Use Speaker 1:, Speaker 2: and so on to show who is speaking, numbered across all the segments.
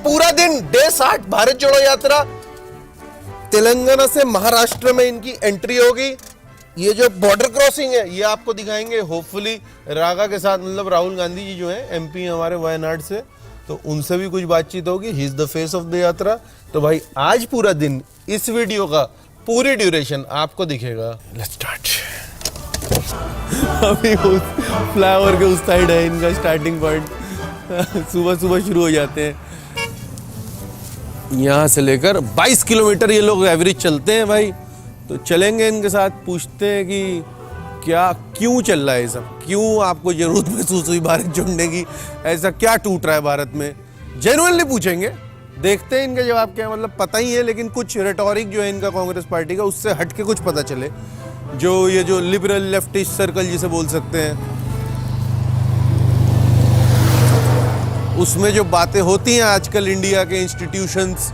Speaker 1: पूरा दिन डे 60 भारत जोड़ो यात्रा। तेलंगाना से महाराष्ट्र में इनकी एंट्री होगी। ये जो बॉर्डर क्रॉसिंग है ये आपको दिखाएंगे होपफुली रागा के साथ, मतलब राहुल गांधी जी जो है एमपी हमारे वायनाड से, तो उनसे भी कुछ बातचीत होगी। He is the face of the यात्रा। तो भाई आज पूरा दिन इस वीडियो का पूरी ड्यूरेशन आपको दिखेगा। Let's start. अभी उस फ्लाईओवर के उस साइड है इनका स्टार्टिंग पॉइंट। सुबह सुबह शुरू हो जाते हैं। यहाँ से लेकर 22 किलोमीटर ये लोग एवरेज चलते हैं भाई। तो चलेंगे इनके साथ, पूछते हैं कि क्या क्यों चल रहा है ये सब, क्यों आपको जरूरत महसूस हुई भारत जोड़ने की, ऐसा क्या टूट रहा है भारत में। जेन्युइनली पूछेंगे, देखते हैं इनका जवाब क्या है। मतलब पता ही है लेकिन कुछ रेटोरिक जो है इनका कांग्रेस पार्टी का उससे हट के कुछ पता चले, जो ये जो लिबरल लेफ्टिस्ट सर्कल जिसे बोल सकते हैं, उसमें जो बातें होती हैं आजकल इंडिया के इंस्टीट्यूशंस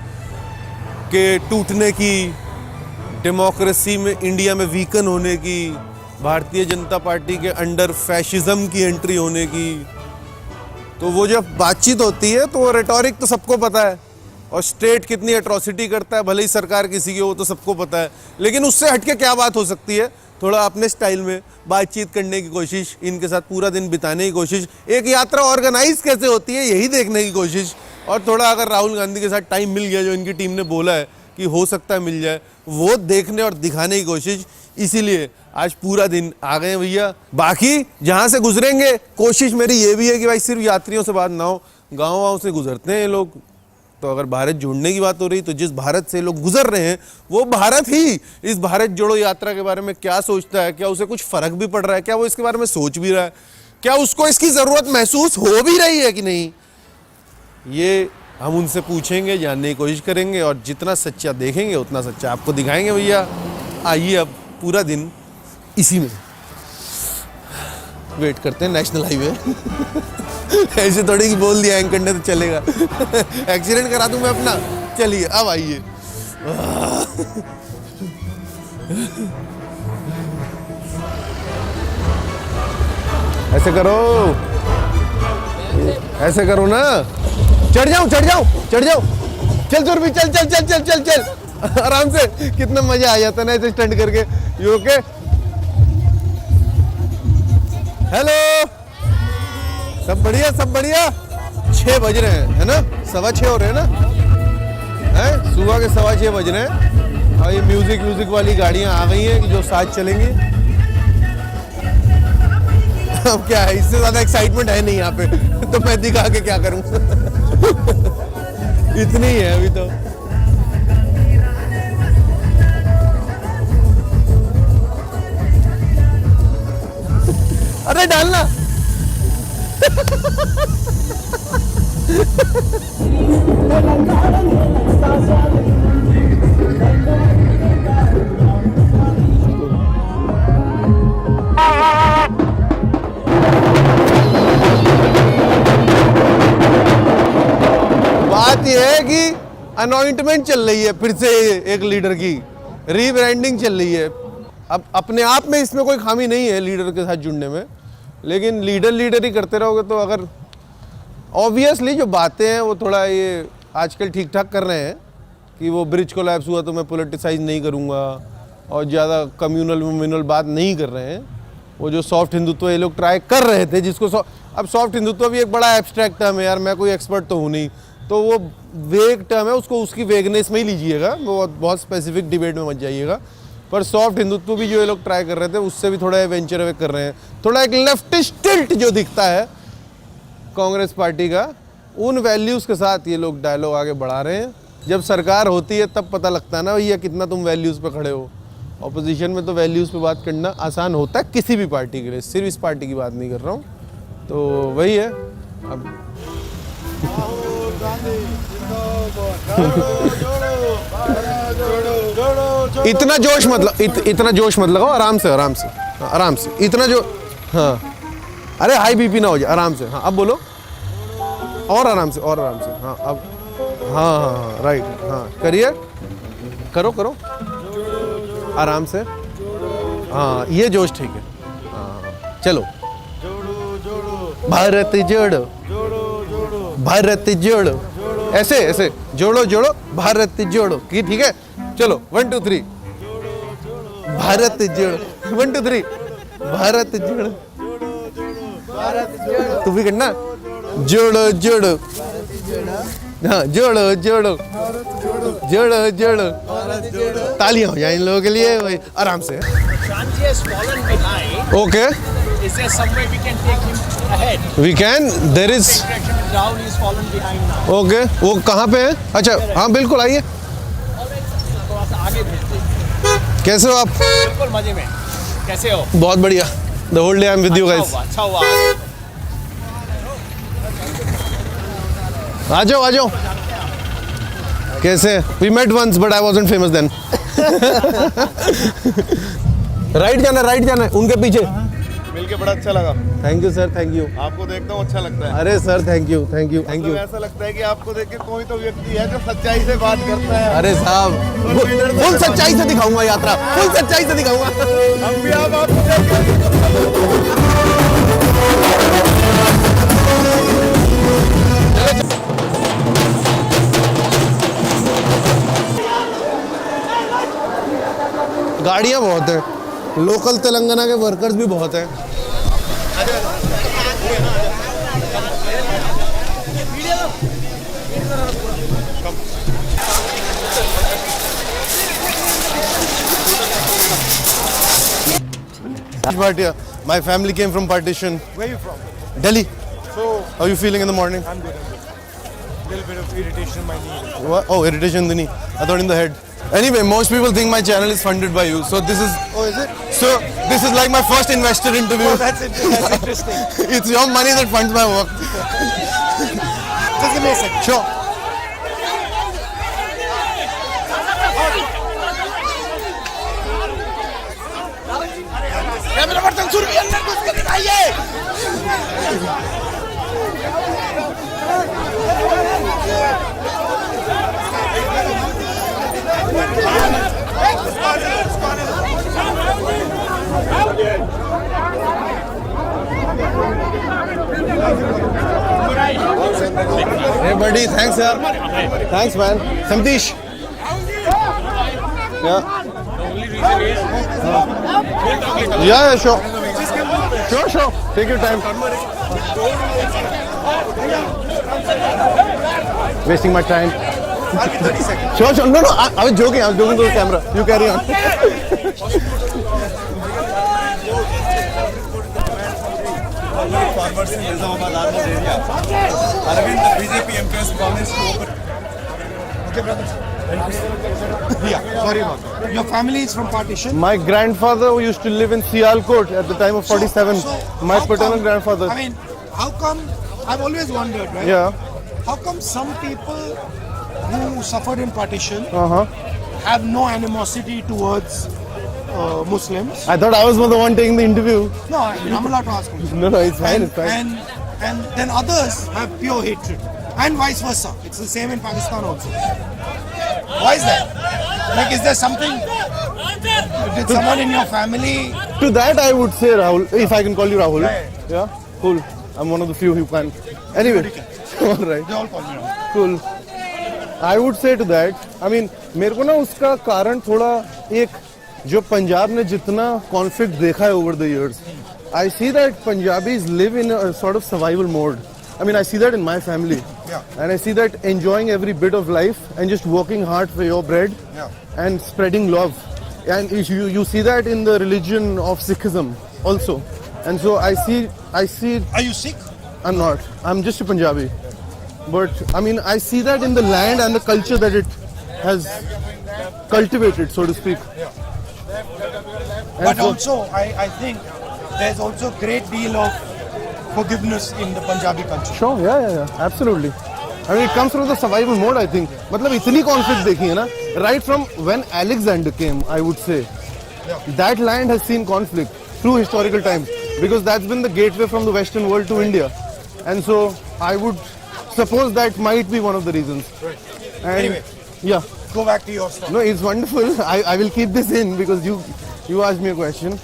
Speaker 1: के टूटने की, डेमोक्रेसी में इंडिया में वीकन होने की, भारतीय जनता पार्टी के अंडर फैशिज्म की एंट्री होने की, तो वो जब बातचीत होती है तो वो रेटोरिक तो सबको पता है, और स्टेट कितनी एट्रोसिटी करता है भले ही सरकार किसी की हो तो सबको पता है। लेकिन उससे हटके क्या बात हो सकती है, थोड़ा अपने स्टाइल में बातचीत करने की कोशिश, इनके साथ पूरा दिन बिताने की कोशिश, एक यात्रा ऑर्गेनाइज कैसे होती है यही देखने की कोशिश, और थोड़ा अगर राहुल गांधी के साथ टाइम मिल गया जो इनकी टीम ने बोला है कि हो सकता है मिल जाए, वो देखने और दिखाने की कोशिश। इसीलिए आज पूरा दिन आ गए भैया। बाकी जहाँ से गुजरेंगे कोशिश मेरी ये भी है कि भाई सिर्फ यात्रियों से बात ना हो, गाँव से गुजरते हैं ये लोग। तो अगर भारत जोड़ने की बात हो रही तो जिस भारत से लोग गुजर रहे हैं वो भारत ही इस भारत जोड़ो यात्रा के बारे में क्या सोचता है, क्या उसे कुछ फर्क भी पड़ रहा है, क्या वो इसके बारे में सोच भी रहा है, क्या उसको इसकी ज़रूरत महसूस हो भी रही है कि नहीं, ये हम उनसे पूछेंगे, जानने की कोशिश करेंगे, और जितना सच्चा देखेंगे उतना सच्चा आपको दिखाएंगे भैया। आइए अब पूरा दिन इसी में वेट करते हैं नेशनल हाईवे। ऐसे थोड़ी कि बोल दिया एंकर ने तो चलेगा। एक्सीडेंट करा दूं मैं अपना। चलिए अब आइए। ऐसे करो, ऐसे करो ना। चढ़ जाओ चढ़ जाओ चढ़ जाओ, चल जोर भी, चल चल चल चल चल चल आराम से। कितना मजा आ जाता है ना ऐसे स्टंट करके। You okay? हेलो, सब बढ़िया सब बढ़िया। 6 बज रहे हैं है ना, 6:15 हो रहे हैं ना, हैं सुबह के 6:15 बज रहे हैं। और ये म्यूजिक वाली गाड़ियां आ गई हैं जो साथ चलेंगी। अब क्या है, इससे ज्यादा एक्साइटमेंट है नहीं यहाँ पे। तो मैं दिखा के क्या करूं। इतनी ही है अभी तो। अरे डालना। बात यह है कि अनॉइंटमेंट चल रही है फिर से एक लीडर की, रीब्रांडिंग चल रही है। अब अपने आप में इसमें कोई खामी नहीं है लीडर के साथ जुड़ने में, लेकिन लीडर ही करते रहोगे तो अगर ऑब्वियसली जो बातें हैं वो थोड़ा ये आजकल ठीक ठाक कर रहे हैं कि वो ब्रिज कोलैप्स हुआ तो मैं पॉलिटिसाइज नहीं करूँगा, और ज़्यादा कम्युनल बात नहीं कर रहे हैं। वो जो सॉफ्ट हिंदुत्व ये लोग ट्राई कर रहे थे, जिसको अब सॉफ्ट हिंदुत्व भी एक बड़ा एब्स्ट्रैक्ट टर्म है यार, मैं कोई एक्सपर्ट तो हूँ नहीं, तो वो वेग टर्म है, उसको उसकी वेगनेस में ही लीजिएगा, वो बहुत स्पेसिफिक डिबेट में मत जाइएगा। पर सॉफ्ट हिंदुत्व भी जो ये लोग ट्राई कर रहे थे उससे भी थोड़ा वेंचर अवे कर रहे हैं। थोड़ा एक लेफ्टिस्ट टिल्ट जो दिखता है कांग्रेस पार्टी का, उन वैल्यूज़ के साथ ये लोग डायलॉग आगे बढ़ा रहे हैं। जब सरकार होती है तब पता लगता है ना भैया कितना तुम वैल्यूज़ पे खड़े हो। ऑपोजिशन में तो वैल्यूज़ पे बात करना आसान होता है किसी भी पार्टी के लिए, सिर्फ इस पार्टी की बात नहीं कर रहा हूँ। तो वही है अब। इतना जोश मत लगाओ, आराम से इतना जो, हाँ अरे हाई बीपी ना हो जाए, आराम से। हाँ अब बोलो, और आराम से हाँ अब, हाँ राइट, हाँ करिए, करो आराम से। हाँ ये जोश ठीक है। हाँ चलो, भारत जोड़ो, भारत जोड़ो। ऐसे ऐसे जोड़ो जोड़ो भारत जोड़ो की ठीक है चलो 1 2 3 भारत जोड़ो 1 2 3 भारत जोड़ो तू भी करना जोड़ो जोड़ो हाँ जोड़ो जोड़ो जोड़ो जोड़ो तालियां हो जाए इन लोगों के लिए भाई आराम से
Speaker 2: Shanti has fallen behind.
Speaker 1: Okay
Speaker 2: Is there some way we can take him ahead?
Speaker 1: We can there is
Speaker 2: Interaction with Rahul, he's fallen behind now.
Speaker 1: Okay वो कहाँ पे है अच्छा हाँ बिल्कुल आइए
Speaker 2: थोड़ा सा आगे भेजते हैं।
Speaker 1: कैसे हो आप
Speaker 2: बिल्कुल मजे में। कैसे हो?
Speaker 1: बहुत बढ़िया the whole day I am with you guys
Speaker 2: अच्छा हुआ।
Speaker 1: आ जाओ कैसे we met once but I wasn't famous then right जाना है उनके पीछे
Speaker 3: मिलके बड़ा अच्छा लगा।
Speaker 1: Thank you sir thank you
Speaker 3: आपको देखता हूँ अच्छा लगता है।
Speaker 1: अरे सर थैंक यू
Speaker 3: तो ऐसा लगता है कि आपको देख के कोई तो व्यक्ति है जो सच्चाई से बात करता है।
Speaker 1: अरे साहब फुल सच्चाई से दिखाऊंगा यात्रा फुल सच्चाई से दिखाऊंगा
Speaker 3: हम भी आप आपको देख के
Speaker 1: गाड़ियाँ बहुत हैं लोकल तेलंगाना के वर्कर्स भी बहुत हैं Bhatia, my family came from partition.
Speaker 3: Where are you from?
Speaker 1: Delhi.
Speaker 3: So
Speaker 1: How are you feeling in the morning?
Speaker 3: I'm good. Little bit of irritation in my knee.
Speaker 1: What? Oh, irritation in the knee. I thought in the head. Anyway, most people think my channel is funded by you. So this is
Speaker 3: Oh, is it?
Speaker 1: so this is like my first investor interview.
Speaker 3: Oh, that's interesting.
Speaker 1: It's your money that funds my work.
Speaker 3: Just give me a second.
Speaker 1: Sure. Hey buddy, thanks yaar. Thanks man. Samtish. Yeah. Yeah, sure. Sure. Take your time. Wasting my time.
Speaker 3: I'll be 30 seconds.
Speaker 1: Sure. No, I was joking to the camera. You carry on.
Speaker 3: Farmers in Nizamabad Armor area. Arvind, BJP MP has promised to open. Okay, brother. Yeah, sorry about that. Your family is from partition?
Speaker 1: My grandfather used to live in Sialkot at the time of 47. My
Speaker 3: how
Speaker 1: paternal
Speaker 3: come-
Speaker 1: grandfather.
Speaker 3: I mean, how come, I've always wondered, right?
Speaker 1: Yeah.
Speaker 3: How come some people who suffered in partition
Speaker 1: Uh-huh.
Speaker 3: have no animosity towards Muslims?
Speaker 1: I thought I was the one taking the interview.
Speaker 3: No, I'm allowed to ask questions.
Speaker 1: No, it's fine, it's fine.
Speaker 3: And then others have pure hatred. And vice versa. It's the same in Pakistan also. Why is that? Like, is there something? Did someone in your family?
Speaker 1: To that I would say Rahul, if I can call you Rahul.
Speaker 3: Yeah,
Speaker 1: Yeah? Cool. I'm one of the few who can. Anyway. Alright.
Speaker 3: They all call me Rahul.
Speaker 1: Cool. I would say to that, I mean, मेरे को ना उसका कारण थोड़ा एक जो पंजाब ने जितना कॉन्फ्लिक्ट देखा है over the years, I see that Punjabis live in a sort of survival mode. I mean, I see that in my family.
Speaker 3: Yeah.
Speaker 1: And I see that enjoying every bit of life and just working hard for your bread
Speaker 3: Yeah.
Speaker 1: and spreading love. And you see that in the religion of Sikhism also. And so I see,
Speaker 3: Are you Sikh?
Speaker 1: I'm not. I'm just a Punjabi. But I mean, I see that in the land and the culture that it has cultivated, so to speak. And
Speaker 3: But
Speaker 1: so-
Speaker 3: also, I think there's also a great deal of forgiveness in the Punjabi culture.
Speaker 1: Sure, yeah, absolutely. I mean, it comes from the survival mode, I think. मतलब इतनी conflict देखी है ना, right from when Alexander came, I would say, that land has seen conflict through historical times because that's been the gateway from the Western world to India, and so I would suppose that might be one of the reasons.
Speaker 3: Right.
Speaker 1: And
Speaker 3: Anyway.
Speaker 1: yeah,
Speaker 3: Go back to your story.
Speaker 1: no, it's wonderful. I will keep this in because you asked me a question.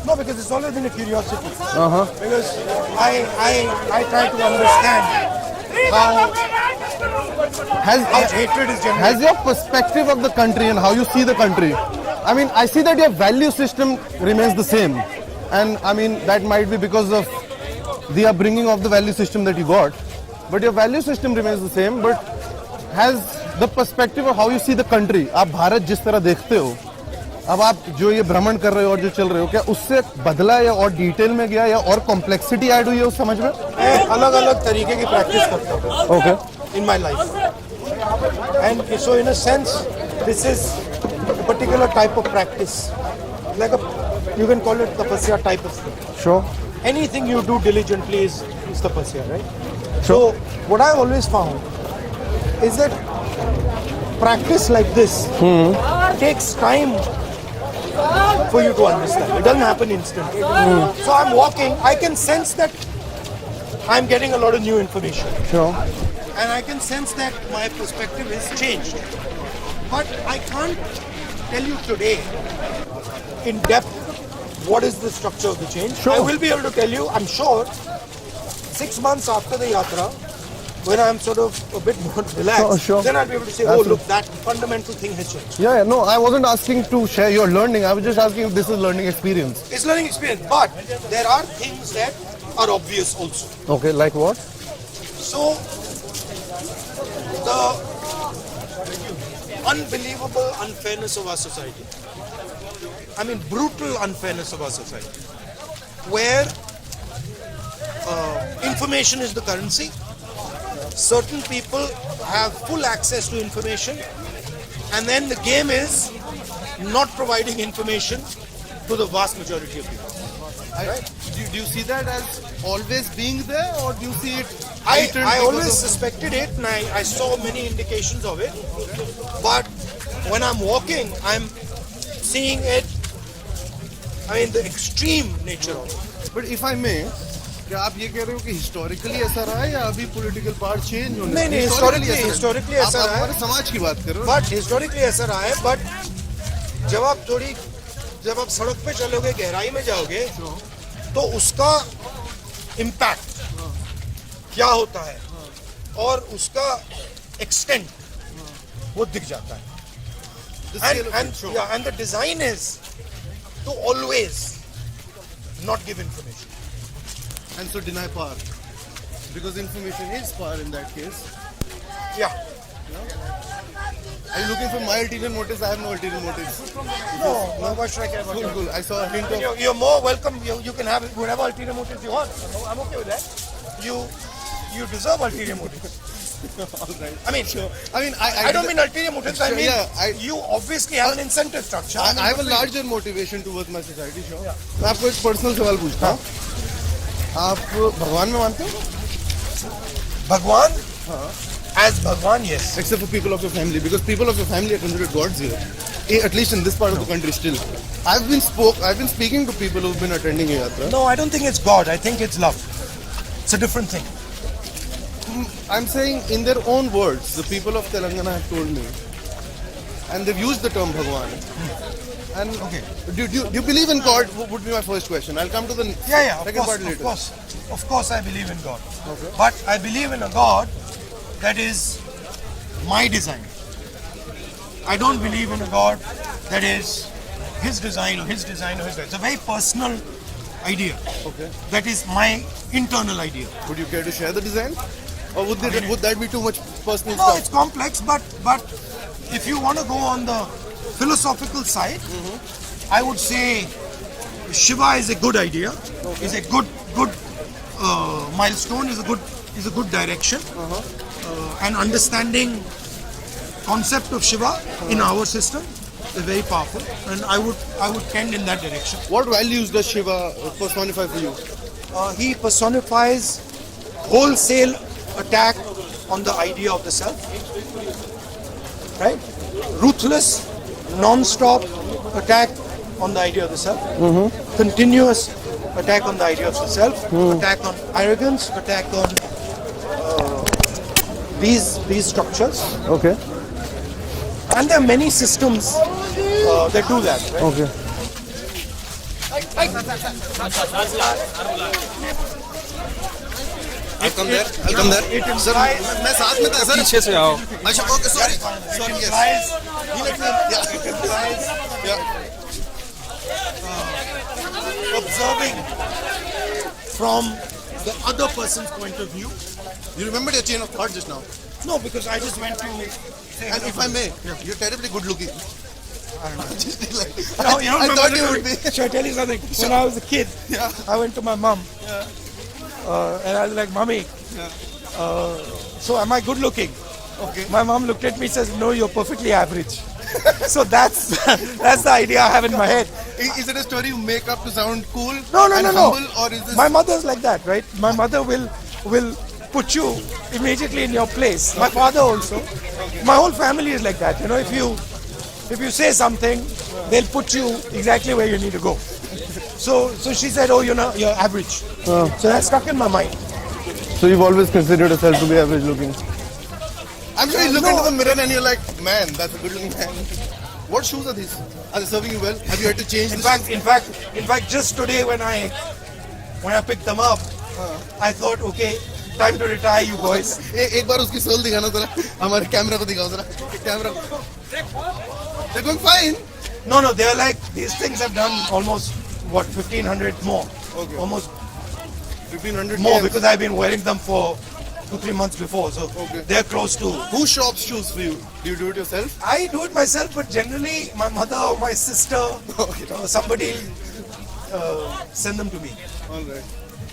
Speaker 3: No, because it's always been a curiosity.
Speaker 1: Uh-huh.
Speaker 3: Because I try to understand how how hatred is generated.
Speaker 4: Has your perspective of the country and how you see the country, I mean, I see that your value system remains the same. And I mean, that might be because of the upbringing of the value system that you got. But your value system remains the same. But has the perspective of how you see the country, आप भारत जिस तरह देखते हो, अब आप जो ये भ्रमण कर रहे हो और जो चल रहे हो, क्या उससे बदला या और डिटेल में गया या और कॉम्प्लेक्सिटी ऐड हुई है उस समझ में?
Speaker 3: मैं अलग-अलग तरीके की प्रैक्टिस करता हूँ
Speaker 4: okay
Speaker 3: in my life. And so in a sense, this is a particular type of practice. Like you can call it tapasya type of thing.
Speaker 4: Sure
Speaker 3: Anything you do diligently is tapasya, right? So what I always found is that practice like this takes time for you to understand. It doesn't happen instantly. So I'm walking, I can sense that I'm getting a lot of new information.
Speaker 4: Sure
Speaker 3: And I can sense that my perspective is changed. But I can't tell you today in depth what is the structure of the change.
Speaker 4: Sure.
Speaker 3: I will be able to tell you, I'm sure, 6 months after the yatra, when I'm sort of a bit more relaxed,
Speaker 4: Sure.
Speaker 3: then I'll be able to say, oh
Speaker 4: Absolutely.
Speaker 3: look, that fundamental thing has changed.
Speaker 4: Yeah, no, I wasn't asking to share your learning. I was just asking if this is learning experience.
Speaker 3: It's learning experience, but there are things that are obvious also.
Speaker 4: Okay, like what?
Speaker 3: So, the unbelievable unfairness of our society. I mean, brutal unfairness of our society. Where information is the currency. Certain people have full access to information. And then the game is not providing information to the vast majority of people.
Speaker 4: Do you see that as always being there, or do you see it?
Speaker 3: I always suspected it, and I saw many indications of it. But when I'm walking, I'm seeing it. I mean, the extreme nature of it.
Speaker 4: But if I may, क्या आप ये कह रहे हो कि historically ऐसा रहा है या अभी political power change होने?
Speaker 3: नहीं, historically ऐसा रहा है।
Speaker 4: आप हमारे समाज की बात कर रहे हो?
Speaker 3: But historically ऐसा रहा है, but जब आप सड़क पे चलोगे, गहराई में जाओगे, तो उसका इम्पैक्ट क्या होता है और उसका एक्सटेंट वो दिख जाता है. And the design is to always not give information.
Speaker 4: And so deny power. Because information is power in that case.
Speaker 3: Yeah.
Speaker 4: Are you looking for my ulterior motives? I have no ulterior motives.
Speaker 3: No, why should I care about that?
Speaker 4: Cool. I saw a hint of...
Speaker 3: You're more welcome. You can have whatever ulterior motives you want. I'm okay with that. You deserve ulterior motives.
Speaker 4: All right.
Speaker 3: I mean,
Speaker 4: Sure. I mean,
Speaker 3: I don't mean ulterior motives. I
Speaker 4: Sure,
Speaker 3: mean,
Speaker 4: yeah,
Speaker 3: you obviously have an incentive structure.
Speaker 4: I have a larger motivation towards my society. Sure. मैं आपको एक personal सवाल पूछता हूँ. आप भगवान में मानते हो?
Speaker 3: Bhagwan? As Bhagwan, yes.
Speaker 4: Except for people of your family, because people of your family are considered gods here. At least in this part of the country still. I've been speaking to people who've been attending your yatra.
Speaker 3: No, I don't think it's God. I think it's love. It's a different thing.
Speaker 4: I'm saying in their own words, the people of Telangana have told me, and they've used the term Bhagwan. And
Speaker 3: Okay.
Speaker 4: do you believe in God? Would be my first question. I'll come to the second part later.
Speaker 3: Of course I believe in God. Okay. But I believe in a God that is my design. I don't believe in a God that is his design or his design or his design. It's a very personal idea.
Speaker 4: Okay.
Speaker 3: That is my internal idea.
Speaker 4: Would you care to share the design? Or would that be too much personal
Speaker 3: No,
Speaker 4: stuff?
Speaker 3: it's complex, but if you want to go on the philosophical side, I would say Shiva is a good idea. Is a good milestone. Is a good direction. And understanding concept of Shiva in our system is very powerful, and I would tend in that direction.
Speaker 4: What values does Shiva personify for you?
Speaker 3: He personifies wholesale attack on the idea of the self, right? Ruthless, non-stop attack on the idea of the self, continuous attack on the idea of the self, attack on arrogance, attack on these structures.
Speaker 4: Okay.
Speaker 3: And there are many systems that do that, right?
Speaker 4: Okay.
Speaker 1: come there. I'll come there.
Speaker 3: It
Speaker 1: Sir,
Speaker 3: implies,
Speaker 1: मैं साथ में था sir.
Speaker 2: पीछे से आओ.
Speaker 1: अच्छा, okay, sorry. Sorry, yes.
Speaker 3: it implies observing from the other person's point of view.
Speaker 1: You remembered your chain of thought just now.
Speaker 3: No, because I just went to say
Speaker 1: And if I may, you're terribly good looking. Just like,
Speaker 3: No, you don't
Speaker 1: I
Speaker 3: remember
Speaker 1: thought
Speaker 3: the
Speaker 1: you would be.
Speaker 3: story. Should I tell you something? When I was a kid, I went to my mom. And I was like, Mommy, so am I good looking?
Speaker 1: Okay.
Speaker 3: My mom looked at me and says, no, you're perfectly average. So that's the idea I have in my head.
Speaker 1: Is it a story you make up to sound cool?
Speaker 3: No,
Speaker 1: and humble, or is this?
Speaker 3: My mother's like that, right? My mother will put you immediately in your place. My father also. My whole family is like that. You know, if you say something, they'll put you exactly where you need to go. So she said, oh, you're average. So that stuck in my mind.
Speaker 4: So you've always considered yourself to be average looking.
Speaker 1: I'm sure you look
Speaker 3: No.
Speaker 1: into the mirror and you're like, man, that's a good looking man. What shoes are these? Are they serving you well? Have you had to change
Speaker 3: In
Speaker 1: the
Speaker 3: fact, just today when I picked them up, I thought, okay, time to retire, you boys.
Speaker 1: एक बार उसकी soul दिखाना जरा हमारे camera को दिखाओ जरा camera they're going fine.
Speaker 3: No, they're like, these things have done almost, 1,500 more.
Speaker 1: Okay.
Speaker 3: Almost
Speaker 1: 1500
Speaker 3: more
Speaker 1: KM.
Speaker 3: because I've been wearing them for 2-3 months before. So
Speaker 1: Okay.
Speaker 3: they're close to.
Speaker 1: Who shops shoes for you? Do you do it yourself?
Speaker 3: I do it myself, but generally my mother or my sister, somebody send them to me.
Speaker 1: All right.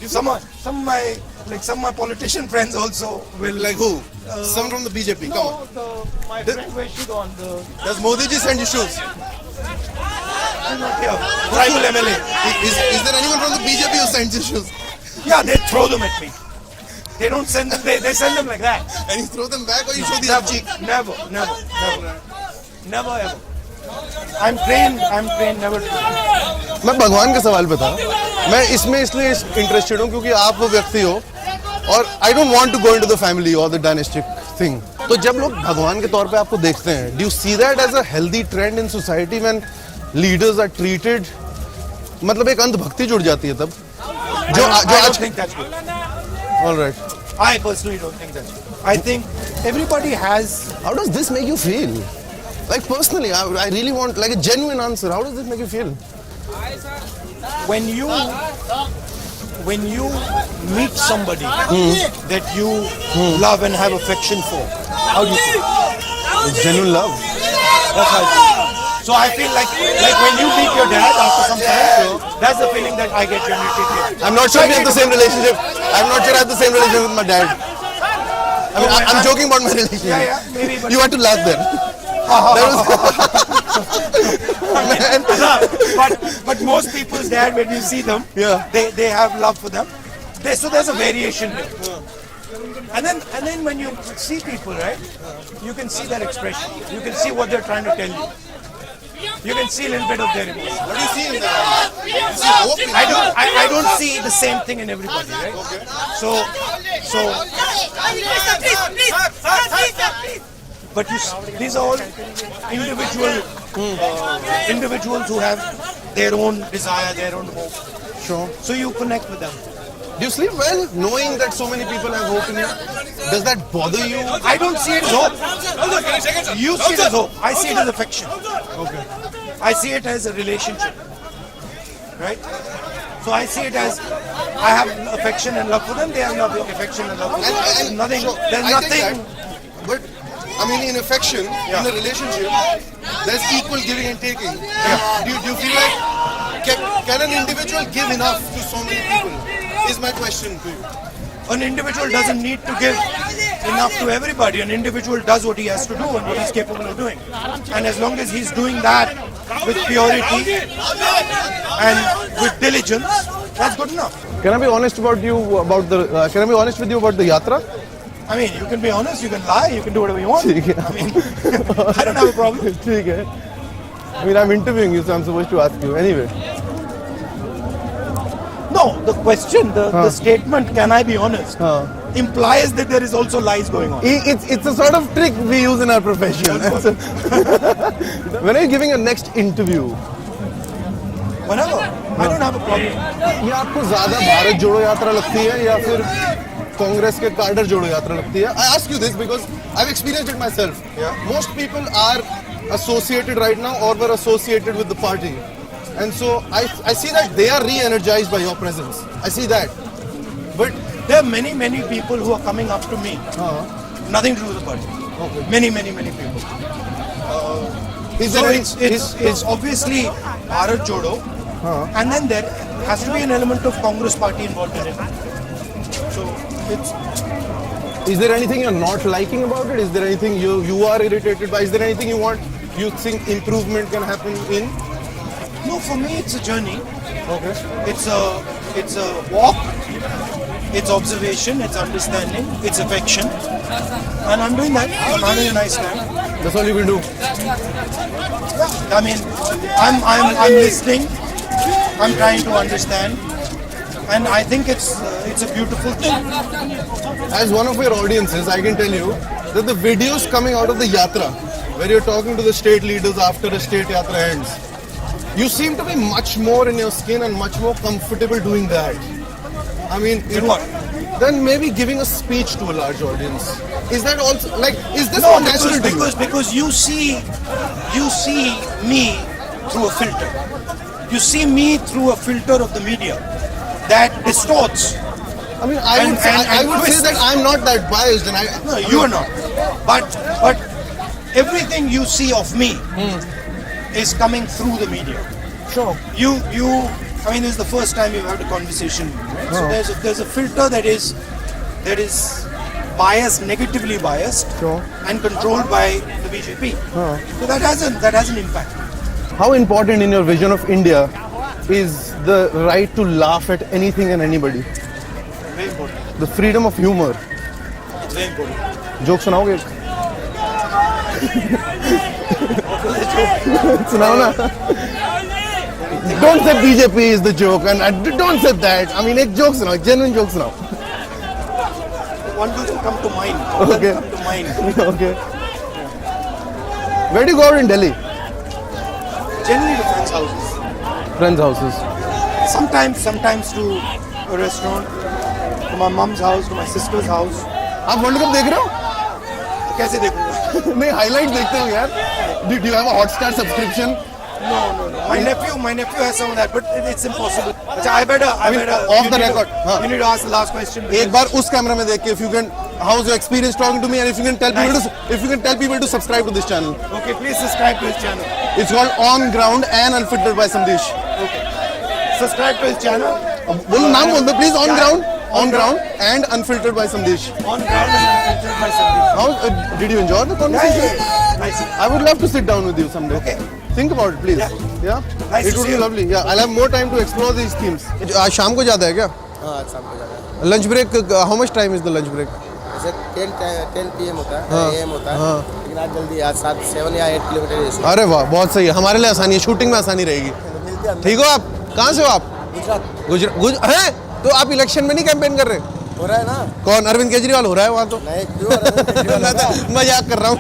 Speaker 3: Some of my politician friends also will.
Speaker 1: Like who? Some from the BJP. Come on.
Speaker 3: My friend where she gone?
Speaker 1: Does Modi ji send you shoes?
Speaker 3: She's not here. Tribal MLA.
Speaker 1: Is there anyone from the BJP who sends you shoes?
Speaker 3: Yeah, they throw them at me. They don't send them. They send them like that.
Speaker 1: And you throw them back or you show the
Speaker 3: Never,
Speaker 1: cheek?
Speaker 3: never ever. I'm trained never to.
Speaker 4: मैं भगवान के सवाल पे था. मैं इसमें इसलिए interested हूँ क्योंकि आप वो व्यक्ति हो और I don't want to go into the family और द डायनेस्टिक थिंग. तो जब लोग भगवान के तौर पे आपको देखते हैं, do you see that as a healthy trend in society when leaders are treated, मतलब एक अंधभक्ति जुड़ जाती है तब जो
Speaker 3: I
Speaker 4: आज
Speaker 3: don't think that's good.
Speaker 4: Alright.
Speaker 3: I personally don't think that's good. I think everybody has.
Speaker 4: How does this make you feel? Like personally, I really want like a genuine answer. How does this make you feel?
Speaker 3: When you meet somebody that you love and have affection for, how do you feel?
Speaker 4: It's genuine love.
Speaker 3: That's how I feel. So I feel like when you meet your dad after some time, that's the feeling that I get when you meet him.
Speaker 4: I'm not sure we have the same relationship. I'm not sure I have the same relationship with my dad. I mean, I'm joking about my relationship.
Speaker 3: Yeah, maybe. But
Speaker 4: You had to laugh there.
Speaker 3: but most people's dad, when you see them,
Speaker 4: Yeah.
Speaker 3: they have love for them. So there's a variation there. And then when you see people, right, you can see their expression. You can see what they're trying to tell you. You can see a little bit of their emotion.
Speaker 1: What do you see in that? You see hope in
Speaker 3: I don't see the same thing in everybody, right? So but these are all individuals who have their own desire, their own hope.
Speaker 4: Sure.
Speaker 3: So you connect with them.
Speaker 4: Do you sleep well knowing that so many people have hope in you? Does that bother you?
Speaker 3: I don't see it as hope. You see it as hope. I see it as affection.
Speaker 4: Okay.
Speaker 3: I see it as a relationship. Right? So I see it as I have affection and love for them, they have love, affection and love for them.
Speaker 1: And
Speaker 3: Nothing,
Speaker 1: sure,
Speaker 3: there's
Speaker 1: I take
Speaker 3: nothing.
Speaker 1: that, but I mean, in affection, in a relationship, there's equal giving and taking. Do you feel like can an individual give enough to so many people? Is my question to you.
Speaker 3: An individual doesn't need to give enough to everybody. An individual does what he has to do and what he's capable of doing. And as long as he's doing that with purity and with diligence, that's good enough.
Speaker 4: Can I be honest about you about the? Can I be honest with you about the yatra?
Speaker 3: I mean, you can be honest, you can lie, you can do whatever you want.
Speaker 4: ठीक है.
Speaker 3: I mean, I don't have a problem.
Speaker 4: ठीक है. I mean, I'm interviewing you, so I'm supposed to ask you anyway.
Speaker 3: No, the question, the statement, can I be honest, implies that there is also lies going on.
Speaker 4: It's a sort of trick we use in our profession. When are you giving your next interview?
Speaker 3: Whenever. I don't have a problem.
Speaker 4: ये आपको ज्यादा भारत जोड़ो यात्रा लगती है या फिर कांग्रेस के कार्डर जोड़ो यात्रा लगती है. I ask you this because I've experienced it myself.
Speaker 3: Yeah.
Speaker 4: Most people are associated right now or were associated with the party. And so I see that they are re-energized by your presence. I see that. But
Speaker 3: There are many people who are coming up to me. Nothing to do with the party.
Speaker 4: Okay.
Speaker 3: Many people.
Speaker 4: is
Speaker 3: So
Speaker 4: there any,
Speaker 3: it's obviously Bharat Jodo, and then there has to be an element of Congress party involved in it. So
Speaker 4: is there anything you're not liking about it? Is there anything you are irritated by? Is there anything you think improvement can happen in?
Speaker 3: no, for me it's a journey.
Speaker 4: Okay.
Speaker 3: It's a walk. It's observation. It's understanding. It's affection. And I'm doing that. I'm having a nice time.
Speaker 4: That's all you can do.
Speaker 3: I mean, I'm listening. I'm trying to understand, and I think it's a beautiful thing.
Speaker 4: As one of your audiences, I can tell you that the videos coming out of the yatra, where you're talking to the state leaders after the state yatra ends, you seem to be much more in your skin and much more comfortable doing that. I mean, then maybe giving a speech to a large audience. Is that also like? Is this more natural to you?
Speaker 3: Because you see me through a filter. You see me through a filter of the media that distorts.
Speaker 4: I mean, I would say that I'm not that biased, and
Speaker 3: No, you are not. But everything you see of me is coming through the media.
Speaker 4: Sure.
Speaker 3: I mean, this is the first time we've had a conversation. Right? So there's a filter that is biased, negatively biased,
Speaker 4: Sure.
Speaker 3: and controlled by the BJP. So that has an impact.
Speaker 4: How important in your vision of India is the right to laugh at anything and anybody?
Speaker 3: Very important.
Speaker 4: The freedom of humor.
Speaker 3: It's very important.
Speaker 4: Joke सुनाओगे? सुनाओ ना. Don't say BJP is the joke, and don't say that. I mean, एक joke सुनाओ, genuine joke सुनाओ.
Speaker 3: One doesn't come to mind.
Speaker 4: Okay.
Speaker 3: Come to mind.
Speaker 4: Okay. Where do you go out in Delhi?
Speaker 3: Generally to friends' houses.
Speaker 4: Friends' houses.
Speaker 3: Sometimes to a restaurant, to my mom's house, to my sister's house.
Speaker 4: आप world cup देख रहे हो?
Speaker 3: कैसे देखूंगा?
Speaker 4: नहीं, highlight देखते हो यार. Do you have a Hotstar subscription?
Speaker 3: No. My nephew has some of that, but it's impossible. अच्छा, I better.
Speaker 4: off the record. हाँ.
Speaker 3: You need to ask the last question.
Speaker 4: एक बार उस कैमरा में देख के, if you can, how's your experience talking to me, and if you can tell people to subscribe to this channel.
Speaker 3: Okay, please subscribe to his channel.
Speaker 4: It's called On Ground and Unfiltered by Sandesh.
Speaker 3: Subscribe to his channel.
Speaker 4: बोलो नाम बोल दो please. On Ground and Unfiltered by Sandesh.
Speaker 3: On ground and unfiltered by Sandesh.
Speaker 4: How did you enjoy the conversation?
Speaker 3: Nice.
Speaker 4: I would love to sit down with you someday.
Speaker 3: Okay.
Speaker 4: Think about it, please. Yeah.
Speaker 3: Nice
Speaker 4: It
Speaker 3: to
Speaker 4: would
Speaker 3: see
Speaker 4: be
Speaker 3: you.
Speaker 4: lovely. Yeah, I'll have more time to explore these themes. आज शाम को जाता है क्या?
Speaker 5: हाँ शाम को जाना है.
Speaker 4: Lunch break. How much time is the lunch break?
Speaker 5: ऐसे 10 PM होता है, AM होता है. लेकिन आज जल्दी आज 7 या 8 किलोमीटर है.
Speaker 4: अरे वाह, बहुत सही है. हमारे लिए आसानी है, शूटिंग में आसानी रहेगी.
Speaker 5: मिलते हैं.
Speaker 4: ठीक हो आप? कहाँ से हो आप? गुजरात हैं? तो आप इलेक्शन में नहीं कैंपेन कर रहे?
Speaker 5: हो रहा है ना.
Speaker 4: कौन? अरविंद केजरीवाल हो रहा है वहाँ तो?
Speaker 5: नहीं क्यों हो रहा है?
Speaker 4: मैं तो मजाक कर रहा हूँ.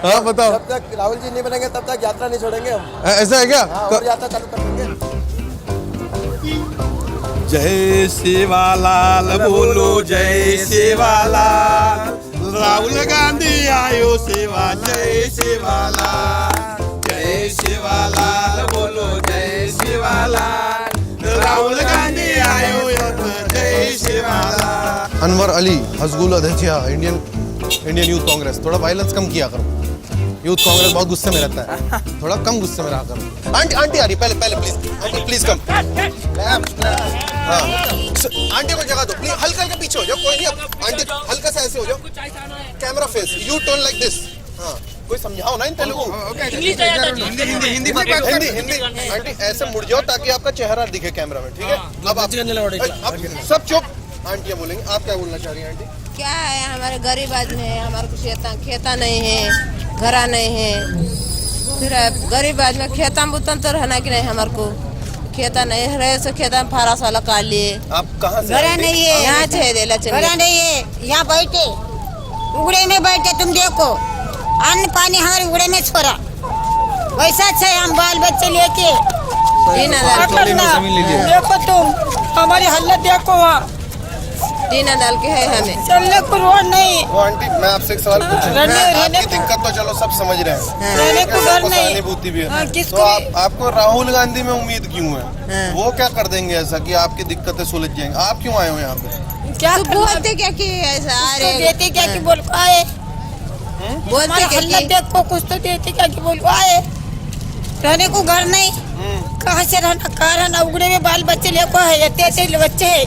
Speaker 4: हाँ बताओ.
Speaker 5: जब तक राहुल जी नहीं बनेंगे तब तक यात्रा नहीं छोड़ेंगे हम.
Speaker 4: ऐसा है क्या?
Speaker 5: हाँ और यात्रा चालू कर देंगे.
Speaker 6: जय सेवालाल बोलो जय सेवालाल. राहुल गांधी आयो सेवा जय सेवालाल. जय सेवालाल बोलो जय सेवालाल. राहुल गांधी आयो जय Sevalal.
Speaker 4: Anwar Ali, Hasgul Adhechia, Indian youth Congress. थोड़ा वायलेंस कम किया करो. यूथ कांग्रेस बहुत गुस्से में रहता है. थोड़ा कम गुस्से में रहा करो. आंटी आ रही, पहले प्लीज. Aunty please come. हाँ. आंटी को जगह दो प्लीज. हल्का पीछे हो जाओ, कोई नहीं. आंटी हल्का सा ऐसे हो जाओ. Camera face, U turn like this. हाँ. कोई समझाओ ना इन तेलुगु. हिंदी. आंटी ऐसे मुड़ जाओ ताकि आपका चेहरा दिखे कैमरा में. ठीक है? अब सब चुप. आंटियाँ बोलेंगे. आप क्या बोलना चाह रही हैं आंटी?
Speaker 7: क्या है, हमारे गरीब आदमी है, हमारे को खेता नहीं है, घरा नहीं है. फिर गरीब आदमी खेता में बुतन तो रहना कि नहीं. हमारे को खेता नहीं रहे, सो खेता में फारस वाला काट लिए.
Speaker 4: आप कहाँ से?
Speaker 8: घरा नहीं है,
Speaker 7: यहाँ छे देला
Speaker 8: घरा नहीं है. यहाँ बैठे उगड़े में बैठे, तुम देखो अन्न पानी हमारे उगड़े में छोड़ा. वैसा छे हम बाल बच्चे लेके
Speaker 7: 3,000
Speaker 8: देखो तुम हमारी हालत देखो. वहाँ
Speaker 7: टीना डाल के है हमें।
Speaker 8: चलने को रोड नहीं,
Speaker 4: वो आंटी मैं आपसे एक सवाल पूछूं?
Speaker 8: रहने
Speaker 4: आपकी दिक्कत तो चलो सब समझ रहे हैं,
Speaker 8: रहने को घर नहीं।
Speaker 4: सहानुभूति भी
Speaker 8: हाँ,
Speaker 4: है।
Speaker 8: किसको
Speaker 4: तो आपको राहुल गांधी में उम्मीद क्यों है?
Speaker 7: हाँ।
Speaker 4: वो क्या कर देंगे ऐसा कि आपकी दिक्कतें सुलझ जाएंगी? आप क्यों आए हो यहाँ पे?
Speaker 8: क्या
Speaker 7: तो बोलते क्या कि ऐसा
Speaker 8: तो
Speaker 7: अरे
Speaker 8: देते क्या कि बोल को आए,
Speaker 7: बोलते
Speaker 8: हमारा
Speaker 7: क्या
Speaker 8: हल्ला
Speaker 7: कि
Speaker 8: देखो कुछ तो देते क्या कि बोल को आए। रहने को घर नहीं, कहाँ से रहना, कहाँ रहना, उगड़े में बाल बच्चे लेको है, तेरे बच्चे है,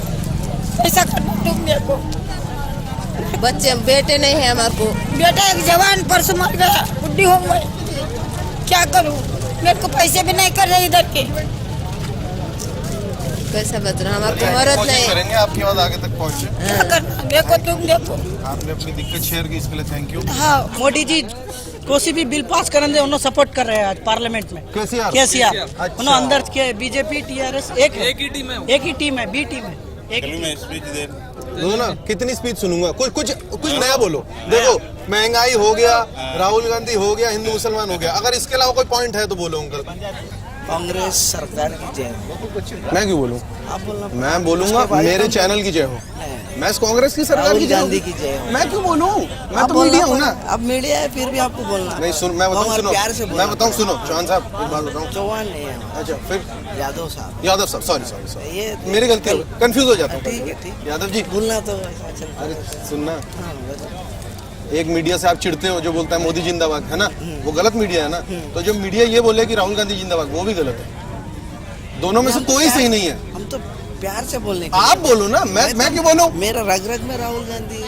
Speaker 8: ऐसा करना तुम देखो।
Speaker 7: बच्चे बेटे नहीं है हमारे को।
Speaker 8: बेटा एक जवान परसों मर गया, बुढ़ी हो गई, क्या करूँ, मेरे को पैसे भी नहीं कर रहे इधर के।
Speaker 7: कैसा बच रहा हमारे को मरद
Speaker 4: कोशिश
Speaker 7: नहीं।
Speaker 4: करेंगे आपकी बात आगे तक पहुँचे।
Speaker 8: क्या करना, देखो तुम देखो।
Speaker 4: आपने अपनी दिक्कत शेयर की, इसके लिए थैंक यू।
Speaker 8: हाँ,
Speaker 2: मोदी जी कोसी भी बिल पास करने दे उन्होंने सपोर्ट कर रहे हैं आज पार्लियामेंट में। केसीआर उन्होंने अंदर के बीजेपी टीआरएस एक ही टीम है, बी टीम है एक ही टीम।
Speaker 4: दो ना, कितनी स्पीच सुनूंगा? कुछ नया बोलो। देखो महंगाई हो गया, राहुल गांधी हो गया, हिंदू मुसलमान हो गया, अगर इसके अलावा कोई पॉइंट है तो बोलो अंकल।
Speaker 5: कांग्रेस सरकार की जय।
Speaker 4: मैं क्यों बोलूं?
Speaker 5: आप बोलना।
Speaker 4: मैं बोलूंगा मेरे चैनल की जय हो। मैं कांग्रेस की सरकार
Speaker 5: राहुल
Speaker 4: की जय हो।
Speaker 5: गांधी की जय हो।
Speaker 4: मैं क्यों बोलूं? मैं तो मीडिया हूँ ना।
Speaker 5: अब मीडिया है फिर भी आपको बोलना।
Speaker 4: नहीं सुन, मैं बताऊं,
Speaker 5: हमारे
Speaker 4: सुनो
Speaker 5: प्यार से बोलना।
Speaker 4: मैं बताऊं, सुनो चौहान साहब एक बात बताऊं।
Speaker 5: चौहान नहीं है,
Speaker 4: अच्छा फिर
Speaker 5: यादव साहब।
Speaker 4: यादव साहब, सॉरी
Speaker 5: ये
Speaker 4: मेरी गलती है, कंफ्यूज हो जाता हूँ।
Speaker 5: ठीक है, ठीक।
Speaker 4: यादव जी
Speaker 5: बोलना तो ऐसा चलता है।
Speaker 4: अरे सुनना,
Speaker 5: हाँ, बताओ।
Speaker 4: एक मीडिया से आप चिढ़ते हो जो बोलता है मोदी जिंदाबाद, है ना? वो गलत मीडिया है ना? तो जो मीडिया ये बोले कि राहुल गांधी जिंदाबाद, वो भी गलत है। दोनों में से कोई सही नहीं है।
Speaker 5: हम तो प्यार से बोलने के
Speaker 4: आप बोलो ना, मैं क्यों बोलूं?
Speaker 5: मेरा रग रग में राहुल गांधी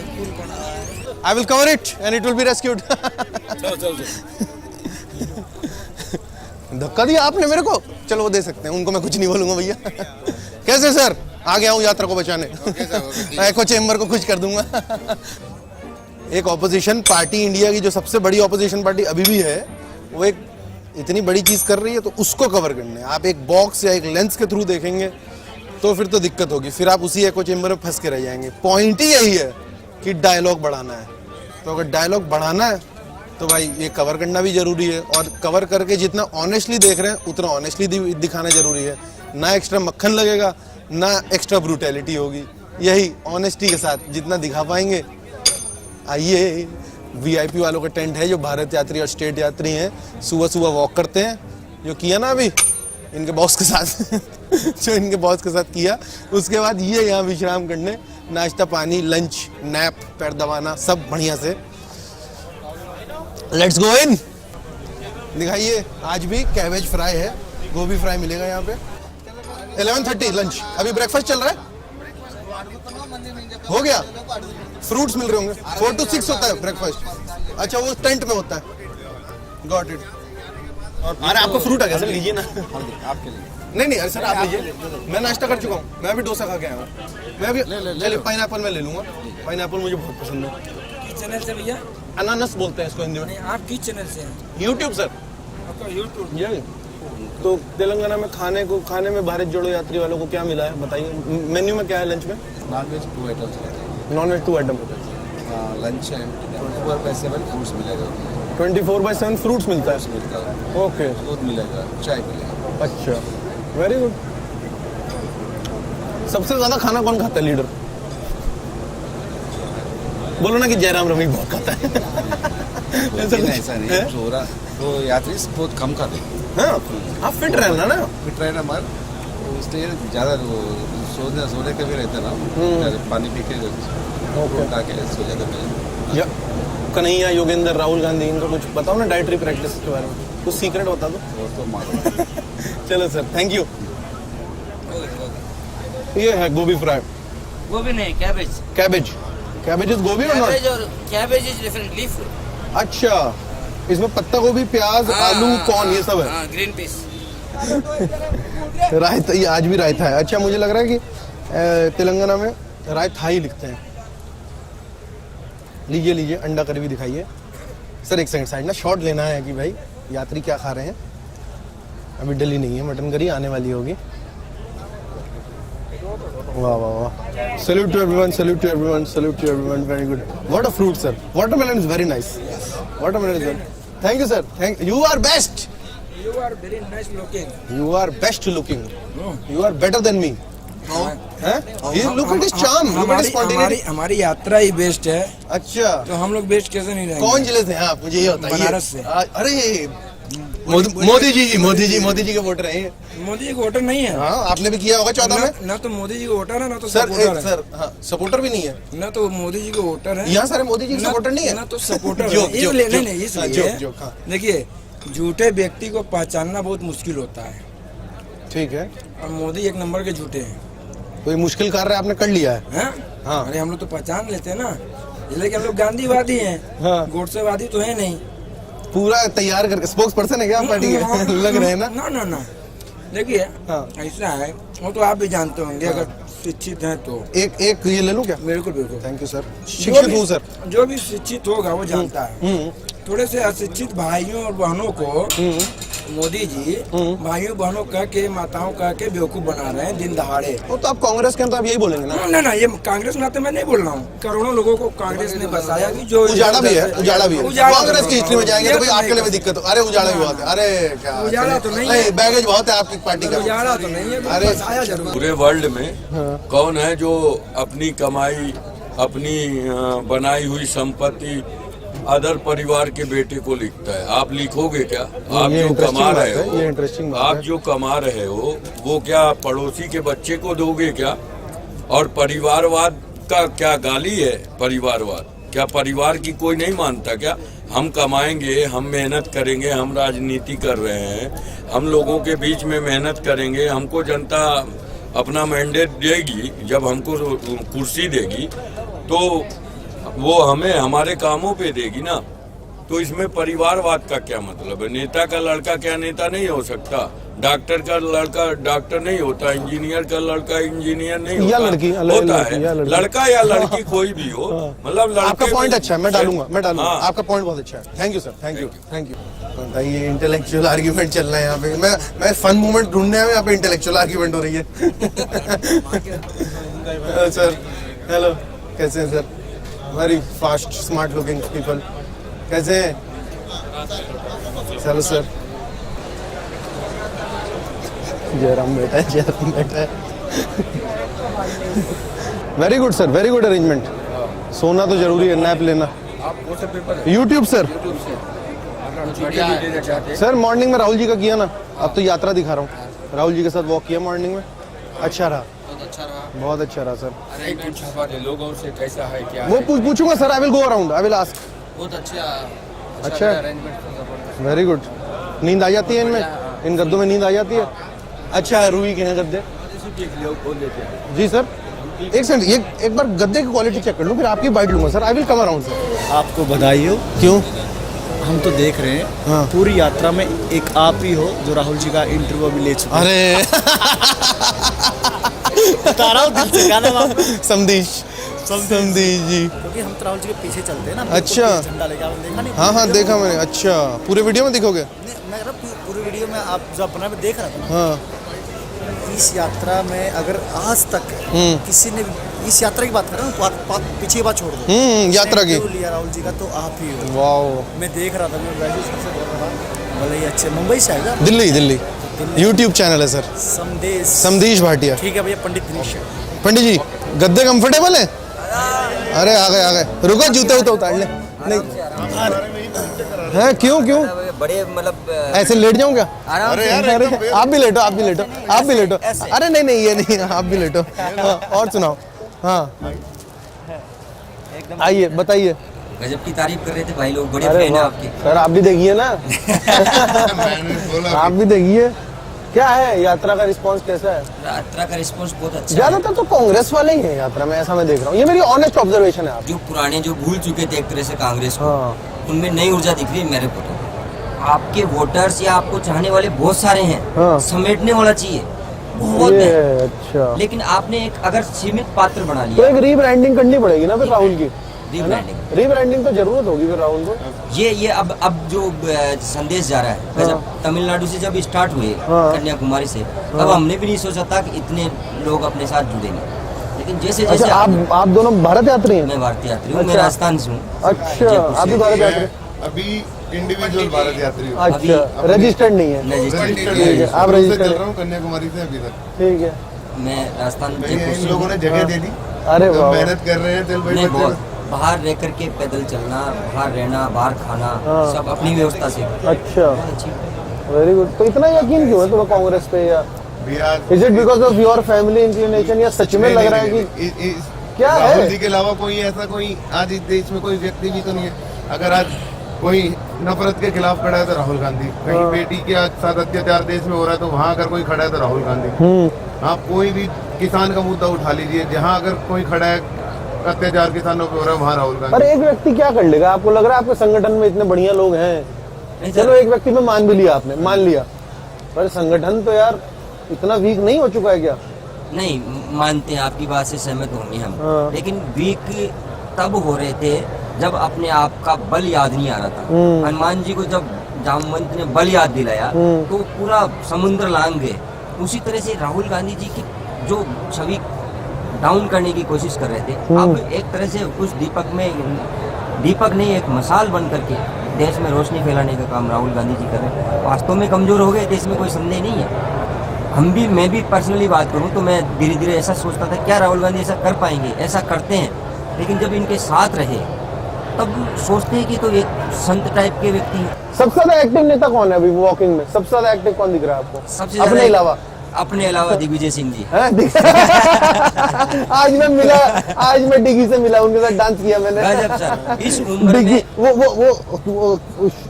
Speaker 5: खून पड़ा है।
Speaker 4: I will cover it and it will be rescued. धक्का दिया आपने मेरे को। चलो वो दे सकते हैं, उनको मैं कुछ नहीं बोलूंगा भैया। कैसे सर? आ गया हूँ यात्रा को बचाने। एको चेम्बर को खुश कर दूंगा। एक ऑपोजिशन पार्टी इंडिया की जो सबसे बड़ी ऑपोजिशन पार्टी अभी भी है, वो एक इतनी बड़ी चीज कर रही है, तो उसको कवर करने आप एक बॉक्स या एक लेंस के थ्रू देखेंगे तो फिर तो दिक्कत होगी, फिर आप उसी एको चेम्बर में फंस के रह जाएंगे। पॉइंट ही यही है कि डायलॉग बढ़ाना है। तो अगर डायलॉग बढ़ाना है तो भाई ये कवर करना भी जरूरी है, और कवर करके जितना ऑनेस्टली देख रहे हैं उतना ऑनेस्टली दिखाना जरूरी है। ना एक्स्ट्रा मक्खन लगेगा, ना एक्स्ट्रा ब्रूटैलिटी होगी। यही ऑनेस्टी के साथ जितना दिखा पाएंगे। आइए, वीआईपी वालों का टेंट है, जो भारत यात्री और स्टेट यात्री हैं, सुबह सुबह वॉक करते हैं, जो किया ना अभी इनके बॉस के साथ जो इनके बॉस के साथ किया, उसके बाद ये यहाँ विश्राम करने, नाश्ता पानी, लंच, नैप, पैर दबाना, सब बढ़िया से। लेट्स गो इन। दिखाइए, आज भी कैबेज फ्राई है, गोभी फ्राई मिलेगा यहाँ पे। 11:30 लंच, अभी ब्रेकफास्ट चल रहा है, हो गया। फ्रूट्स मिल रहे होंगे। 4 to 6 होता है ब्रेकफास्ट। अच्छा, वो टेंट में होता है। Got it. अरे आपको फ्रूट आ गया सर, लीजिए ना।
Speaker 5: आपके लिए
Speaker 4: नहीं अरे सर आप लीजिए, मैं नाश्ता कर चुका हूँ। मैं अभी डोसा खा के आया हूँ। मैं अभी चलिए पाइनएप्पल मैं ले लूँगा। पाइनएप्पल मुझे बहुत पसंद है।
Speaker 2: चैनल से भैया,
Speaker 4: अनानस बोलते हैं इसको हिंदी में।
Speaker 2: आप किस चैनल से हैं?
Speaker 4: YouTube sir.
Speaker 2: आपका यूट्यूब।
Speaker 4: ये तो तेलंगाना में खाने में भारत जोड़ो यात्री वालों को क्या मिला है बताइए? मेन्यू में क्या है लंच में?
Speaker 5: नॉनवेज 2 आइटम्स रहते हैं।
Speaker 4: Nonveg 2 item.
Speaker 5: लंच है 24/7 फ्रूट्स मिलेगा।
Speaker 4: 24/7 फ्रूट्स मिलता है।
Speaker 5: मिलता है,
Speaker 4: ओके,
Speaker 5: दूध मिलेगा, चाय मिलेगा।
Speaker 4: अच्छा, वेरी गुड। सबसे ज्यादा खाना कौन खाता है लीडर? बोलो ना कि जयराम रमेश बहुत खाता है।
Speaker 5: ऐसा नहीं है, तो यात्री बहुत कम खाते हैं।
Speaker 4: हाँ, आप फिट रहना ना।
Speaker 5: फिट रहना मगर इसलिए ज़्यादा सोने का भी रहता ना, पानी पी के उठा के सो जाते हैं।
Speaker 4: या कन्हैया, योगेंद्र, राहुल गांधी, इनको कुछ बताओ ना डाइटरी प्रैक्टिस के बारे में, कुछ सीक्रेट बता दो।
Speaker 5: वो तो मालूम।
Speaker 4: चलो सर, थैंक यू। ये है गोभी फ्राई।
Speaker 2: गोभी नहीं, कैबेज।
Speaker 4: कैबेज इज गोभी और नॉट?
Speaker 2: और कैबेज इज डिफरेंट लीफ।
Speaker 4: अच्छा, इसमें पत्ता गोभी, प्याज, आलू, कॉर्न, ये सब है।
Speaker 2: Green peas.
Speaker 4: रायता, ये आज भी रायता है। अच्छा, मुझे लग रहा है कि तेलंगाना में रायता ही लिखते हैं। लीजिए अंडा करी भी दिखाइए। सर एक सेकंड, साइड ना शॉट लेना है कि भाई यात्री क्या खा रहे हैं। अभी डली नहीं है, मटन करी आने वाली होगी। वाह वाह वाह, salute to everyone, very good. What a fruit sir, watermelon is very nice. Watermelon is, thank you sir, thank you are best.
Speaker 2: You are very nice looking.
Speaker 4: You are best looking. You are better than me.
Speaker 2: No.
Speaker 4: You look at his charm, look at his spontaneity.
Speaker 9: हमारी यात्रा ही best है,
Speaker 4: अच्छा,
Speaker 9: तो हम लोग best कैसे नहीं रहेंगे?
Speaker 4: कौन जिले से हैं आप, मुझे ये बताइए।
Speaker 9: बनारस से।
Speaker 4: अरे मोदी जी के वोटर हैं।
Speaker 9: मोदी जी को वोटर नहीं है।
Speaker 4: हाँ, आपने भी किया होगा 14 में।
Speaker 9: ना तो मोदी जी को वोटर है, ना तो
Speaker 4: सर
Speaker 9: सपोर्टर है।
Speaker 4: सर, हाँ, सपोर्टर भी नहीं है।
Speaker 9: ना तो मोदी जी को वोटर है,
Speaker 4: यहाँ सारे मोदी जी के सपोर्टर नहीं है।
Speaker 9: ना तो सपोर्टर है।
Speaker 4: जोक,
Speaker 9: नहीं, इसलिए
Speaker 4: हाँ।
Speaker 9: देखिए, झूठे व्यक्ति को पहचानना बहुत मुश्किल होता है,
Speaker 4: ठीक है,
Speaker 9: और मोदी एक नंबर के झूठे हैं।
Speaker 4: कोई मुश्किल कार्य आपने कर लिया है।
Speaker 9: हाँ, अरे हम लोग तो पहचान लेते हैं ना, लेकिन हम लोग गांधीवादी हैं,
Speaker 4: हाँ।
Speaker 9: गोडसेवादी तो है नहीं।
Speaker 4: पूरा तैयार करके स्पोक्स पर्सन है क्या आप पार्टी के? लग रहे हैं ना।
Speaker 9: ना देखिए,
Speaker 4: हाँ।
Speaker 9: ऐसा है, वो तो आप भी जानते होंगे, अगर शिक्षित हैं तो।
Speaker 4: एक ये ले लूं क्या?
Speaker 9: बिल्कुल बिल्कुल,
Speaker 4: थैंक यू सर। शिक्षित हूँ सर।
Speaker 9: जो भी शिक्षित होगा वो जानता है। थोड़े से अशिक्षित भाइयों और बहनों को मोदी जी भाइयों बहनों कह के, माताओं कह के बेवकूफ बना रहे हैं दिन दहाड़े।
Speaker 4: वो तो आप कांग्रेस के हैं तो आप यही बोलेंगे ना?
Speaker 9: ना, ये कांग्रेस में मैं नहीं बोल रहा हूँ। करोड़ों लोगों को कांग्रेस ने बसाया कि जो
Speaker 4: उजाड़ा भी है। कांग्रेस की हिस्ट्री में जाएंगे तो भाई आपके लिए भी दिक्कत हो। अरे उजाड़ा भी बहुत है। अरे क्या
Speaker 9: उजाड़ा तो नहीं है,
Speaker 4: बैगेज बहुत है आपकी पार्टी का।
Speaker 9: उजाड़ा तो नहीं है,
Speaker 4: अरे
Speaker 9: बसाया जरूर।
Speaker 6: पूरे वर्ल्ड में कौन है जो अपनी कमाई, अपनी बनाई हुई संपत्ति अदर परिवार के बेटे को लिखता है? आप लिखोगे क्या? आप जो कमा रहे हो,
Speaker 4: ये इंटरेस्टिंग बात
Speaker 6: आप
Speaker 4: है।
Speaker 6: जो कमा रहे हो वो क्या पड़ोसी के बच्चे को दोगे क्या? और परिवारवाद का क्या गाली है? परिवारवाद क्या परिवार की कोई नहीं मानता क्या? हम कमाएंगे, हम मेहनत करेंगे, हम राजनीति कर रहे हैं, हम लोगों के बीच में मेहनत करेंगे, हमको जनता अपना मैंडेट देगी, जब हमको कुर्सी देगी तो वो हमें हमारे कामों पे देगी ना। तो इसमें परिवारवाद का क्या मतलब है? नेता का लड़का क्या नेता नहीं हो सकता? डॉक्टर का लड़का डॉक्टर नहीं होता, इंजीनियर का लड़का इंजीनियर नहीं होता,
Speaker 4: या लड़की
Speaker 6: होता है, लड़का या लड़की कोई भी हो, मतलब
Speaker 4: आपका पॉइंट अच्छा है, मैं डालूंगा।
Speaker 6: हाँ।
Speaker 4: आपका पॉइंट बहुत अच्छा है। Thank you sir, thank you. बताइए, इंटेलेक्चुअल आर्ग्यूमेंट चल रहा है यहाँ पे। मैं फन मूवमेंट ढूंढने में, यहाँ पे इंटेलेक्चुअल आर्ग्यूमेंट हो रही है। सर हेलो, कैसे हैं sir? Very fast smart looking people, कैसे हैं? चलो सर। जयराम बैठा है। Very good sir, very good arrangement. सोना तो जरूरी है, नैप लेना। YouTube sir. सर मॉर्निंग में राहुल जी का किया ना, अब तो यात्रा दिखा रहा हूँ। राहुल जी के साथ वॉक किया मॉर्निंग में, अच्छा रहा, बहुत अच्छा रहा सर।
Speaker 6: लोगों से कैसा है क्या?
Speaker 4: वो पूछूंगा sir, I will go around, I will ask.
Speaker 5: बहुत
Speaker 4: अच्छा, वेरी गुड। नींद आ जाती है इनमें, इन गद्दों में नींद आ जाती है? अच्छा है, रूई के हैं गद्दे। जी सर, एक सेकंड, एक बार गद्दे की क्वालिटी चेक कर लूँ, फिर आपकी बाइट लूंगा sir. I will come around sir.
Speaker 10: आपको बधाई हो।
Speaker 4: क्यों?
Speaker 10: हम तो देख रहे हैं,
Speaker 4: हाँ।
Speaker 10: पूरी यात्रा में एक आप ही हो जो राहुल जी का इंटरव्यू भी ले चुके हैं।
Speaker 4: अरे
Speaker 10: बता रहा हूँ दिल से, क्या नाम आपका?
Speaker 4: समदीश जी।
Speaker 10: क्योंकि हम तो राहुल जी के पीछे चलते हैं ना।
Speaker 4: अच्छा।
Speaker 10: झंडा लेके आपने देखा नहीं?
Speaker 4: हाँ हाँ, देखा मैंने। अच्छा, पूरे वीडियो में दिखोगे?
Speaker 10: मैं कह रहा हूँ, पूरी वीडियो में आप जो अपना में देख रहा था ना,
Speaker 4: हाँ।
Speaker 10: इस यात्रा में अगर आज तक किसी ने इस यात्रा की बात कर रहा हूँ, पीछे की बात छोड़ दो,
Speaker 4: यात्रा की
Speaker 10: लिया राहुल जी का, तो आप ही हो।
Speaker 4: वाह,
Speaker 10: मैं देख रहा था, मैं वैसे सबसे बोल रहा था, भले ही अच्छे मुंबई से आएगा।
Speaker 4: दिल्ली यूट्यूब चैनल है सर, समदीश भाटिया।
Speaker 10: ठीक है भैया, पंडित दिनेश।
Speaker 4: पंडित जी, गद्दे कंफर्टेबल है? अरे आ गए, रुको, जूते उतार ले। नहीं है, क्यों
Speaker 11: बड़े मतलब
Speaker 4: ऐसे लेट जाऊं क्या?
Speaker 11: अरे यार,
Speaker 4: अरे आप भी लेटो। अरे नहीं, ये नहीं, आप भी लेटो। हाँ, और सुनाओ। हाँ, आइए, बताइए।
Speaker 11: गजब की तारीफ कर रहे थे भाई लोग, बड़े फैन हैं आपके।
Speaker 4: सर आप भी देखिए ना। आप भी देखिए, क्या है यात्रा का रिस्पांस कैसा है?
Speaker 11: यात्रा का रिस्पांस बहुत अच्छा है।
Speaker 4: ज्यादातर तो कांग्रेस वाले ही हैं यात्रा में, ऐसा मैं देख रहा हूँ। ये मेरी ऑनेस्ट ऑब्जर्वेशन है। आप
Speaker 11: जो पुराने जो भूल चुके थे एक तरह से कांग्रेस को, उनमें नई ऊर्जा दिख रही है मेरे को। तो आपके वोटर्स या आपको चाहने वाले बहुत सारे हैं, समेटने वाला चाहिए बहुत है।
Speaker 4: अच्छा,
Speaker 11: लेकिन आपने एक अगर सीमित पात्र बना
Speaker 4: तो
Speaker 11: लिया,
Speaker 4: एक रीब्रांडिंग करनी पड़ेगी ना फिर राहुल की।
Speaker 11: रीब्रांडिंग
Speaker 4: तो जरूरत होगी फिर राहुल को।
Speaker 11: ये अब जो संदेश जा रहा है, जब तमिलनाडु से जब स्टार्ट हुए, कन्याकुमारी से, तब हमने भी नहीं सोचा था कि इतने लोग अपने साथ जुड़ेंगे। लेकिन जैसे जैसे
Speaker 4: आप दोनों भारत यात्री हैं?
Speaker 11: मैं भारतीय यात्री हूँ, मैं राजस्थान से हूँ।
Speaker 4: अच्छा, आप भी भारत यात्री?
Speaker 5: अभी इंडिविजुअल भारत यात्री हूँ।
Speaker 4: अच्छा, रजिस्टर्ड नहीं है?
Speaker 11: रजिस्टर्ड
Speaker 4: आप रजिस्टर्ड?
Speaker 5: चल रहा हूँ कन्याकुमारी से अभी तक।
Speaker 4: ठीक है,
Speaker 11: मैं राजस्थान
Speaker 5: इन
Speaker 11: जयपुर से
Speaker 5: लोगों ने जगह दे दी,
Speaker 4: अरे
Speaker 5: तो
Speaker 4: वाह।
Speaker 5: मेहनत कर रहे हैं, चल भाई
Speaker 11: नहीं
Speaker 5: बच्चे
Speaker 11: बहुत बाहर रह करके पैदल चलना, बाहर रहना, बाहर खाना, सब अपनी व्यवस्था से।
Speaker 4: अच्छा,
Speaker 11: बहुत अच्छी
Speaker 4: वेरी गुड। तो इतना यकीन क्यों है तुम्हें कांग्रेस पे? या
Speaker 5: Bihar
Speaker 4: is it because of your family inclination, या सच में लग रहा है कि क्या है?
Speaker 5: राहुल जी के अलावा कोई ऐसा कोई आज इस देश में कोई व्यक्ति भी तो नहीं है। अगर आज कोई नफरत के खिलाफ खड़ा है तो राहुल गांधी, कहीं बेटी के साथ अत्याचार देश में हो रहा है तो वहाँ अगर कोई खड़ा है तो राहुल गांधी। आप कोई भी किसान का मुद्दा उठा लीजिए, जहाँ अगर कोई खड़ा है अत्याचार किसानों पे हो रहा है वहाँ राहुल
Speaker 4: पर
Speaker 5: गांधी।
Speaker 4: एक व्यक्ति क्या कर लेगा? आपको लग रहा है आपके संगठन में इतने बढ़िया लोग हैं, चलो एक व्यक्ति में मान भी लिया आपने, मान लिया, पर संगठन तो यार इतना वीक नहीं हो चुका है क्या?
Speaker 11: नहीं मानते हैं, आपकी बात से सहमत होंगे हम।
Speaker 4: हाँ।
Speaker 11: लेकिन वीक तब हो रहे थे जब अपने आप का बल याद नहीं आ रहा था। हनुमान जी को जब जामवंत ने बल याद दिलाया तो पूरा समुद्र लांग गए। उसी तरह से राहुल गांधी जी की जो छवि डाउन करने की कोशिश कर रहे थे, अब एक तरह से उस दीपक ने एक मिसाल बन करके देश में रोशनी फैलाने का काम राहुल गांधी जी कर रहे हैं। वास्तव में कमजोर हो गए, देश में कोई संदेह नहीं है। मैं भी पर्सनली बात करूं तो मैं धीरे धीरे ऐसा सोचता था क्या राहुल गांधी ऐसा कर पाएंगे, ऐसा करते हैं। लेकिन जब इनके साथ रहे तब सोचते हैं कि तो एक संत टाइप के व्यक्ति हैं।
Speaker 4: सबसे ज्यादा एक्टिव नेता कौन है अभी वॉकिंग में? सबसे ज्यादा एक्टिव कौन दिख रहा है आपको
Speaker 11: सबसे
Speaker 4: अपने अलावा?
Speaker 11: दिग्विजय सिंह जी।
Speaker 4: आज मैं डिगी से मिला, उनके साथ डांस किया मैंने।
Speaker 11: गजब सर, इस उम्र
Speaker 4: डिगी
Speaker 11: में
Speaker 4: वो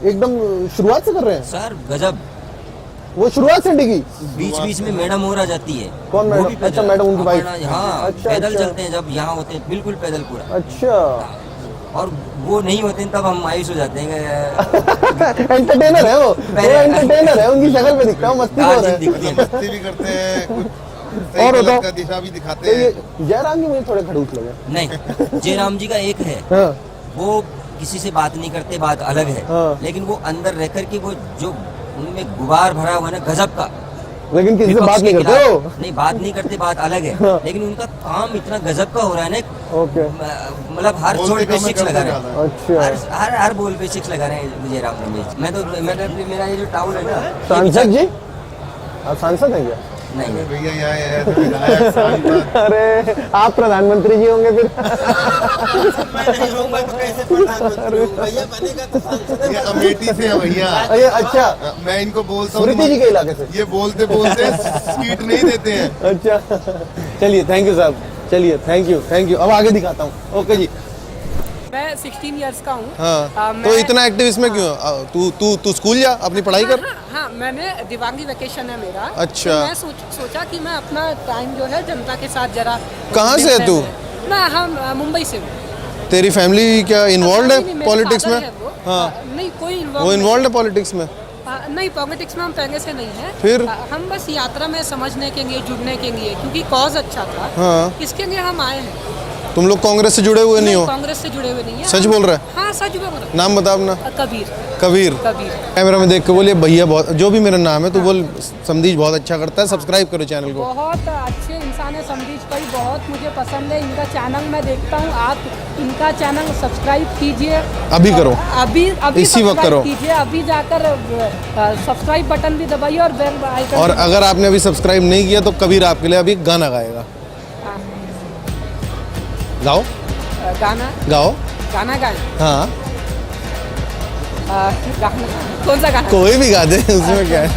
Speaker 4: एकदम शुरुआत से कर रहे हैं
Speaker 11: सर, गजब।
Speaker 4: वो शुरुआत से डिगी।
Speaker 11: बीच बीच में मैडम और आ जाती है।
Speaker 4: कौन मैडम?
Speaker 11: वो भी पैदल।
Speaker 4: अच्छा, मैडम उनकी वाइफ।
Speaker 11: हाँ,
Speaker 4: अच्छा,
Speaker 11: पैदल
Speaker 4: अच्छा।
Speaker 11: चलते हैं जब यहाँ होते हैं, बिल्कुल पैदल पूरा।
Speaker 4: अच्छा,
Speaker 11: और वो नहीं होते हैं तब हम मायूस हो जाते हैं।
Speaker 4: एंटरटेनर है वो एंटरटेनर है, उनकी शक्ल पे दिखता है मस्ती कर रहे हैं।
Speaker 11: दिखती है।
Speaker 5: मस्ती भी करते हैं, कुछ सही
Speaker 4: और
Speaker 5: गलत
Speaker 4: बताओ।
Speaker 5: का दिशा भी दिखाते
Speaker 4: तो ये
Speaker 5: हैं।
Speaker 4: जयराम जी मुझे थोड़े खड़ूस लगे।
Speaker 11: नहीं, जयराम जी का एक है,
Speaker 4: हाँ,
Speaker 11: वो किसी से बात नहीं करते, बात अलग है।
Speaker 4: हाँ।
Speaker 11: लेकिन वो अंदर रह करके वो जो उनमें गुबार भरा हुआ है ना, गजब का।
Speaker 4: लेकिन किसी से
Speaker 11: विपक्ष
Speaker 4: बात नहीं
Speaker 11: के
Speaker 4: करते हो?
Speaker 11: खिलाफ। नहीं, बात नहीं करते, बात अलग है।
Speaker 4: हाँ।
Speaker 11: लेकिन उनका काम इतना गजब का हो रहा है ना,
Speaker 4: ओके,
Speaker 11: मतलब हर
Speaker 5: बोलते
Speaker 11: छोटे पे
Speaker 5: कम है,
Speaker 11: 6 लगा रहे
Speaker 5: करते
Speaker 11: हैं।
Speaker 4: अच्छा।
Speaker 11: हर बोल पे 6 लगा रहे हैं जयराम रमेश। मेरा ये जो टाउन है ना,
Speaker 4: सांसद जी, आप सांसद हैं क्या?
Speaker 11: नहीं नहीं,
Speaker 5: भैया यहाँ ऐसे विधायक, सांसद,
Speaker 4: अरे आप प्रधानमंत्री जी होंगे फिर।
Speaker 5: ये अमेठी से है भैया।
Speaker 4: अरे अच्छा,
Speaker 5: मैं इनको बोलता हूँ,
Speaker 4: स्मृति जी के इलाके से।
Speaker 5: ये बोलते बोलते सीट नहीं देते हैं।
Speaker 4: अच्छा, चलिए, थैंक यू साहब, चलिए, थैंक यू। अब आगे दिखाता हूँ। ओके जी।
Speaker 12: मैं 16 इयर्स का हूँ।
Speaker 4: हाँ, तो इतना एक्टिव इसमें क्यों? तू स्कूल जा, अपनी पढ़ाई कर।
Speaker 12: हाँ, मैंने दिवांगी वेकेशन है मेरा।
Speaker 4: अच्छा।
Speaker 12: तो मैं सोचा कि मैं अपना टाइम जो है जनता के साथ जरा।
Speaker 4: कहाँ से है तू?
Speaker 12: हम मुंबई से हूँ।
Speaker 4: तेरी फैमिली क्या इन्वॉल्व है
Speaker 12: नहीं, मेरे
Speaker 4: पॉलिटिक्स
Speaker 12: father
Speaker 4: में?
Speaker 12: है वो।
Speaker 4: हाँ,
Speaker 12: नहीं, कोई
Speaker 4: वो इन्वॉल्व है पॉलिटिक्स में?
Speaker 12: नहीं, पॉलिटिक्स में हम पहले से नहीं है।
Speaker 4: फिर?
Speaker 12: हम बस यात्रा में समझने के लिए, जुड़ने के लिए, क्योंकि कॉज अच्छा था।
Speaker 4: हाँ।
Speaker 12: इसके लिए हम आए हैं।
Speaker 4: तुम लोग कांग्रेस से जुड़े हुए नहीं हो?
Speaker 12: कांग्रेस से जुड़े हुए नहीं है।
Speaker 4: सच बोल रहा है?
Speaker 12: हाँ, सच बोल रहा।
Speaker 4: नाम बता अपना।
Speaker 12: कबीर।
Speaker 4: कबीर। कैमरा में देख के बोलिए भैया, बहुत जो भी मेरा नाम है तो बोल, समदीश बहुत अच्छा करता है, सब्सक्राइब करो चैनल को।
Speaker 12: बहुत अच्छे इंसान है समदीश भाई, बहुत मुझे पसंद है इनका चैनल, मैं देखता हूँ। आप इनका चैनल सब्सक्राइब कीजिए,
Speaker 4: अभी करो,
Speaker 12: अभी
Speaker 4: इसी वक्त करो
Speaker 12: कीजिए, अभी जाकर सब्सक्राइब बटन भी दबाइए और बेल आइकन।
Speaker 4: और अगर आपने अभी सब्सक्राइब नहीं किया तो कबीर आपके लिए अभी गाना गाएगा। गाओ
Speaker 12: गाना गाएं।
Speaker 4: हाँ,
Speaker 12: गाना कौन सा गाना?
Speaker 4: कोई भी गा दे, उसमें क्या है।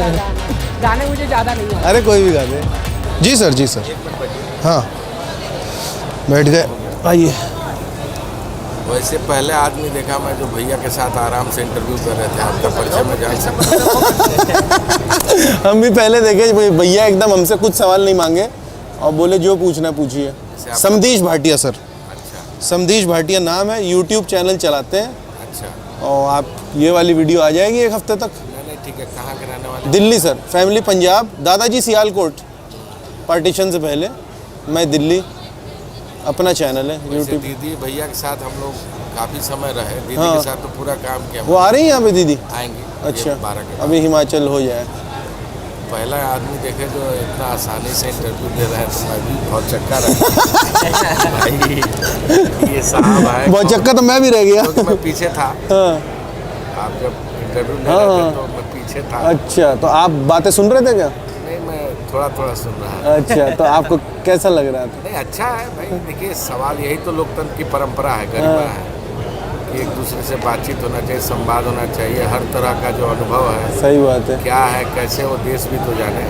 Speaker 12: गाने मुझे ज़्यादा नहीं आता।
Speaker 4: अरे कोई भी गा दे। जी सर, जी सर। हाँ, बैठ गए, आइए।
Speaker 6: वैसे पहले आदमी देखा मैं जो भैया के साथ आराम से इंटरव्यू कर रहे थे, आपका परिचय में जान सकता।
Speaker 4: हम भी पहले देखे भैया एकदम हमसे कुछ सवाल नहीं मांगे और बोले जो पूछना पूछिए। समदीश भाटिया सर।
Speaker 6: अच्छा।
Speaker 4: समदीश भाटिया नाम है, यूट्यूब चैनल चलाते हैं।
Speaker 6: अच्छा।
Speaker 4: और आप ये वाली वीडियो आ जाएगी एक हफ्ते तक।
Speaker 6: नहीं ठीक है, कहाँ के रहने वाले?
Speaker 4: दिल्ली सर, फैमिली पंजाब, दादाजी सियालकोट, पार्टीशन से पहले। मैं दिल्ली, अपना चैनल है यूट्यूब।
Speaker 6: दीदी भैया के साथ हम लोग काफ़ी समय रहे, दीदी
Speaker 4: हाँ।
Speaker 6: के साथ तो पूरा काम किया।
Speaker 4: वो आ रही है यहाँ पे दीदी?
Speaker 6: आएंगे।
Speaker 4: अच्छा,
Speaker 6: 12 के बाद।
Speaker 4: अभी हिमाचल हो जाए।
Speaker 6: पहला आदमी देखे जो इतना आसानी से इंटरव्यू दे रहा है तो मैं भी बहुत चक्का रहा। ये साहब आए,
Speaker 4: बहुत चक्का तो मैं भी रह गया।
Speaker 6: क्योंकि मैं पीछे था।
Speaker 4: हाँ।
Speaker 6: आप जब इंटरव्यू ले रहे थे तो मैं पीछे था।
Speaker 4: अच्छा, तो आप बातें सुन रहे थे क्या?
Speaker 6: नहीं, मैं
Speaker 5: थोड़ा थोड़ा सुन रहा है।
Speaker 4: अच्छा, तो आपको कैसा लग रहा था?
Speaker 5: नहीं, अच्छा है भाई। देखिए, सवाल यही तो लोकतंत्र की परंपरा है, गरिमा है कि एक दूसरे से बातचीत होना चाहिए, संवाद होना चाहिए, हर तरह का जो अनुभव है।
Speaker 4: सही बात है।
Speaker 5: क्या है, कैसे वो देश भी तो जाने।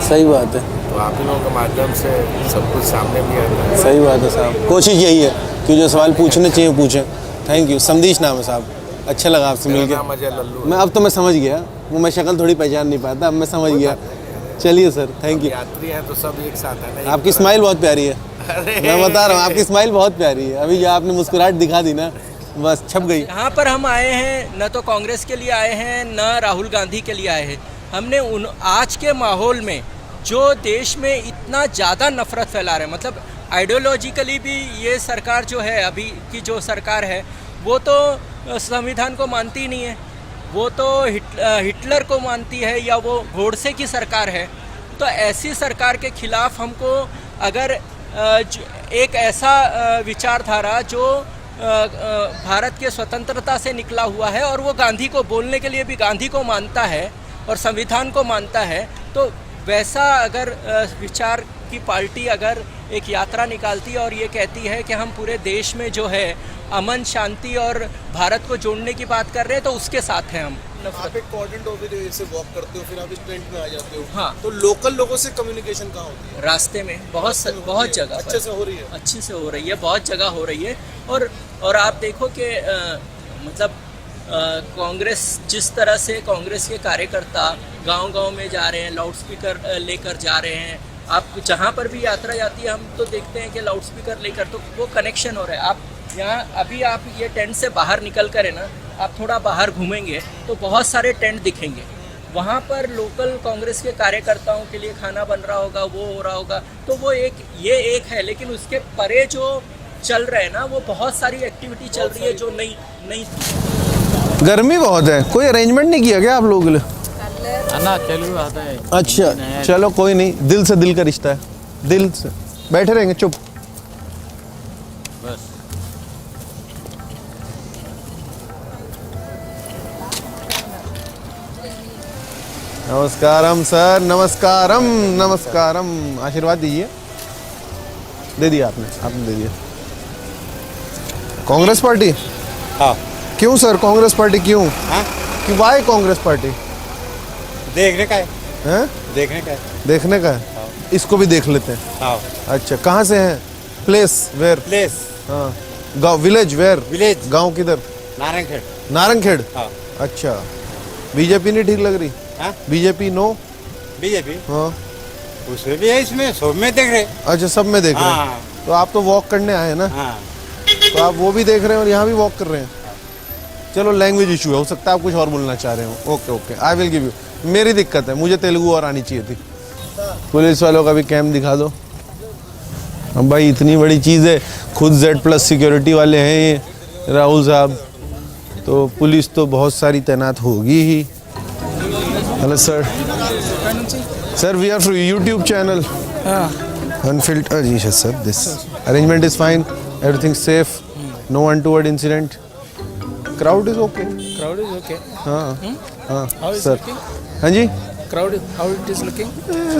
Speaker 4: सही बात है।
Speaker 5: तो आप लोगों के माध्यम से सब कुछ सामने भी आता है।
Speaker 4: सही बात है साहब, कोशिश यही है कि जो सवाल पूछने चाहिए पूछें। Thank you. समदीश नाम है साहब, अच्छा लगा आपसे मिलकर।
Speaker 5: नाम अजय लल्लू।
Speaker 4: मैं अब तो मैं समझ गया, वो मैं शक्ल थोड़ी पहचान नहीं पाता, अब मैं समझ गया। चलिए सर, थैंक यू।
Speaker 5: यात्री हैं तो सब एक साथ है ना।
Speaker 4: आपकी स्माइल बहुत प्यारी है, मैं बता रहा हूँ, आपकी स्माइल बहुत प्यारी है। अभी जो आपने मुस्कुराहट दिखा दी ना, बस छप गई।
Speaker 13: यहाँ पर हम आए हैं न तो कांग्रेस के लिए आए हैं, न राहुल गांधी के लिए आए हैं। हमने आज के माहौल में जो देश में इतना ज़्यादा नफरत फैला रहे हैं, मतलब आइडियोलॉजिकली भी ये सरकार जो है, अभी की जो सरकार है, वो तो संविधान को मानती ही नहीं है, वो तो हिटलर को मानती है, या वो गोडसे की सरकार है। तो ऐसी सरकार के खिलाफ हमको अगर एक ऐसा विचारधारा जो भारत के स्वतंत्रता से निकला हुआ है और वो गांधी को बोलने के लिए भी गांधी को मानता है और संविधान को मानता है, तो वैसा अगर विचार की पार्टी अगर एक यात्रा निकालती है और ये कहती है कि हम पूरे देश में जो है अमन शांति और भारत को जोड़ने की बात कर रहे हैं, तो उसके साथ हैं हम।
Speaker 4: आप एक कॉर्डन ऑफ से वॉक करते हो, फिर आप इस टेंट में आ जाते हो।
Speaker 13: हाँ,
Speaker 4: तो लोकल लोगों से कम्युनिकेशन कहाँ होती है?
Speaker 13: रास्ते में बहुत जगह
Speaker 4: अच्छे से हो रही है।
Speaker 13: अच्छी से हो रही है, बहुत जगह हो रही है। और आप देखो कि मतलब कांग्रेस जिस तरह से कांग्रेस के कार्यकर्ता गांव-गांव में जा रहे हैं, लाउड स्पीकर लेकर जा रहे हैं। आप जहां पर भी यात्रा जाती है, हम तो देखते हैं कि लाउड स्पीकर लेकर तो वो कनेक्शन हो रहा है। आप यहाँ अभी आप ये टेंट से बाहर निकल कर है ना, आप थोड़ा बाहर घूमेंगे तो बहुत सारे टेंट दिखेंगे। वहाँ पर लोकल कांग्रेस के कार्यकर्ताओं के लिए खाना बन रहा होगा, वो हो रहा होगा। तो वो ये एक है, लेकिन उसके परे जो चल रहा है ना, वो बहुत सारी एक्टिविटी चल रही है जो नहीं थी।
Speaker 4: गर्मी बहुत है, कोई अरेंजमेंट नहीं किया क्या आप लोगों के लिए?
Speaker 14: तेलुगु आता है।
Speaker 4: अच्छा, चलो कोई नहीं, दिल से दिल का रिश्ता है, दिल से बैठे रहेंगे चुप।
Speaker 14: बस
Speaker 4: नमस्कारम सर, नमस्कारम, नमस्कारम। आशीर्वाद दीजिए। दे दिया आपने दे दिया। कांग्रेस पार्टी?
Speaker 14: हाँ।
Speaker 4: क्यों सर कांग्रेस पार्टी क्यों?
Speaker 14: हाँ?
Speaker 4: कि वाई कांग्रेस पार्टी?
Speaker 14: देखने का है।
Speaker 4: हैं?
Speaker 14: देखने का है।
Speaker 4: देखने का है।
Speaker 14: हाँ।
Speaker 4: इसको भी देख लेते हैं।
Speaker 14: हाँ।
Speaker 4: अच्छा, कहाँ से हैं? Place where?
Speaker 14: प्लेस।
Speaker 4: हाँ। गाँव विलेज वेयर?
Speaker 14: विलेज।
Speaker 4: गाँव किधर?
Speaker 14: नारंगखेड़।
Speaker 4: नारंगखेड़?
Speaker 14: हाँ।
Speaker 4: अच्छा, बीजेपी नहीं ठीक लग रही?
Speaker 14: हाँ?
Speaker 4: BJP no?
Speaker 14: बीजेपी?
Speaker 4: हाँ।
Speaker 14: उसमें भी है, इसमें सब में देख रहे।
Speaker 4: अच्छा, सब में देख रहे हैं।
Speaker 14: हाँ।
Speaker 4: तो आप तो वॉक करने आए हैं ना?
Speaker 14: हाँ।
Speaker 4: तो आप वो भी देख रहे हैं और यहाँ भी वॉक कर रहे हैं। चलो, लैंग्वेज इशू है, हो सकता है आप कुछ और बोलना चाह रहे हो। Okay okay, I will give you. मेरी दिक्कत है, मुझे तेलुगु और आनी चाहिए थी। पुलिस वालों का भी कैंप दिखा दो। अब भाई इतनी बड़ी चीज़ है, खुद Z+ सिक्योरिटी वाले हैं ये राहुल साहब, तो पुलिस तो बहुत सारी तैनात होगी ही। Hello sir. Sir, we are from YouTube channel unfiltered. जी sir, this arrangement is fine, everything safe, no untoward incident, crowd is okay.
Speaker 14: Crowd is okay.
Speaker 4: हाँ हाँ
Speaker 14: How is
Speaker 4: सर।
Speaker 14: looking?
Speaker 4: हाँ जी।
Speaker 14: Crowd, how it is looking?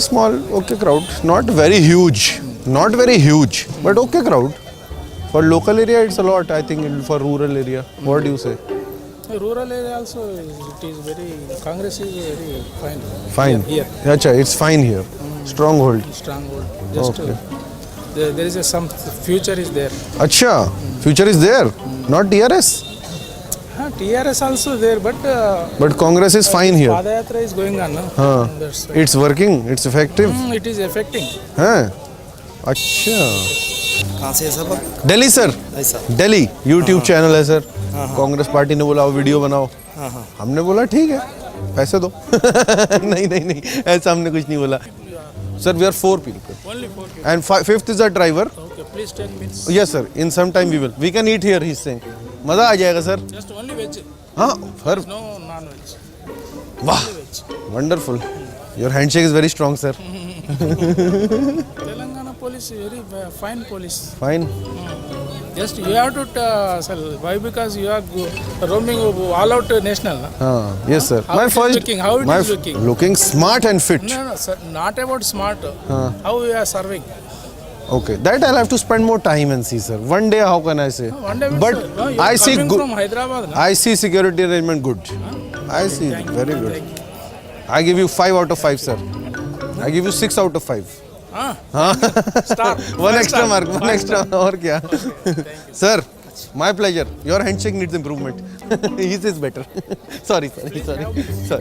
Speaker 4: Small, okay crowd, not very huge, but okay crowd. For local area, it's a lot. I think for rural area, what do you say?
Speaker 14: Rural area also, it is very, Congress is very fine.
Speaker 4: Fine.
Speaker 14: Here.
Speaker 4: Achha, it's fine here. Stronghold.
Speaker 14: Stronghold. Just
Speaker 4: Okay.
Speaker 14: there is some future is there.
Speaker 4: Achha, future is there, not TRS.
Speaker 14: TRS also there,
Speaker 4: But Congress is fine here.
Speaker 14: Padayatra is going on, no?
Speaker 4: हाँ,
Speaker 14: That's right.
Speaker 4: it's working, it's effective.
Speaker 14: It is affecting.
Speaker 4: हाँ, अच्छा।
Speaker 10: कहाँ से है सब?
Speaker 4: Delhi sir,
Speaker 10: ऐसा।
Speaker 4: Delhi YouTube channel है sir. Congress party ने बोला वीडियो बनाओ, हमने बोला ठीक है, पैसे दो। नहीं, ऐसा हमने कुछ नहीं बोला। Sir, we are 4 people.
Speaker 14: Only 4 people.
Speaker 4: And 5th is a driver.
Speaker 14: Okay, please 10 minutes.
Speaker 4: Yes sir, in some time we will. We can eat here, he's saying. मजा आ जाएगा सर।
Speaker 14: Just only veg.
Speaker 4: हाँ, हर
Speaker 14: No non-veg.
Speaker 4: वाह, wonderful. Your handshake is very strong, sir.
Speaker 14: Telangana police, very fine police.
Speaker 4: Fine.
Speaker 14: Just you have to sell. Why? Because you are roaming all out national. Na?
Speaker 4: Yes sir.
Speaker 14: How it is looking? How it is looking?
Speaker 4: Looking smart and fit.
Speaker 14: No, sir, not about smart. How we are serving?
Speaker 4: Okay, that I'll have to spend more time and see, sir. One day, how can I say?
Speaker 14: One day,
Speaker 4: But
Speaker 14: sir. No, you are
Speaker 4: I see
Speaker 14: coming
Speaker 4: good.
Speaker 14: from Hyderabad. Na?
Speaker 4: I see security arrangement good. I see very good. I give you 5 out of 5, sir. I give you 6 out of 5.
Speaker 14: Star.
Speaker 4: One extra mark. One extra. और क्या? Sir, my pleasure. Your handshake needs improvement. His is better. Sorry.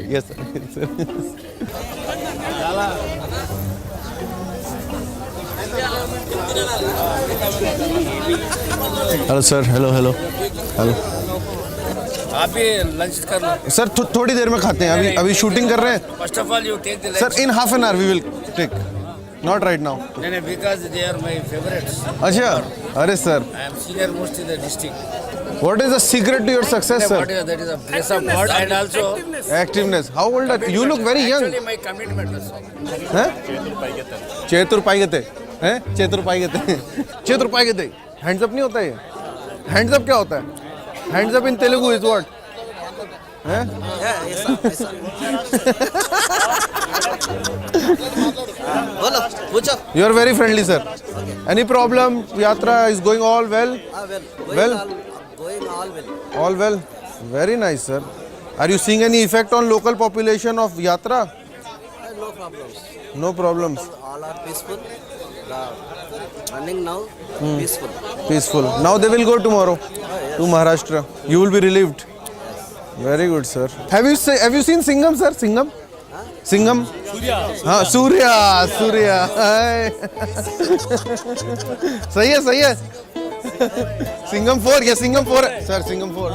Speaker 4: Yes, sir. Hello sir. Hello.
Speaker 14: आप भी lunch कर लो.
Speaker 4: Sir थोड़ी देर में खाते हैं. अभी शूटिंग कर रहे हैं.
Speaker 14: First of all, you take the lunch.
Speaker 4: Sir in half an hour we will take. Not right now.
Speaker 14: No, because they are my favorites.
Speaker 4: अच्छा. अरे sir.
Speaker 14: I am senior most in the district.
Speaker 4: What is the secret to your success, sir?
Speaker 14: That is a grace of God and also
Speaker 4: Activeness. How old are you? You look very young.
Speaker 14: actually my commitment also.
Speaker 4: हैं? चेतुर पाईगते. Hands up नहीं होता ये. Hands up क्या होता है? Hands up in Telugu is what? हैं?
Speaker 10: बोलो पूछो.
Speaker 4: You are very friendly, sir. Any problem? Yatra is going all well? Well?
Speaker 10: Going all well.
Speaker 4: All well? Very nice, sir. Are you seeing any effect on local population of Yatra?
Speaker 10: No problems.
Speaker 4: No problems.
Speaker 10: All are peaceful. Running now.
Speaker 4: Peaceful. Now they will go tomorrow to Maharashtra. You will be relieved. Very good, sir. Have you seen Singham, sir? Singham? हाँ सूर्या. सही है. Singham 4. Yes, Singham 4. Sir, Singham 4.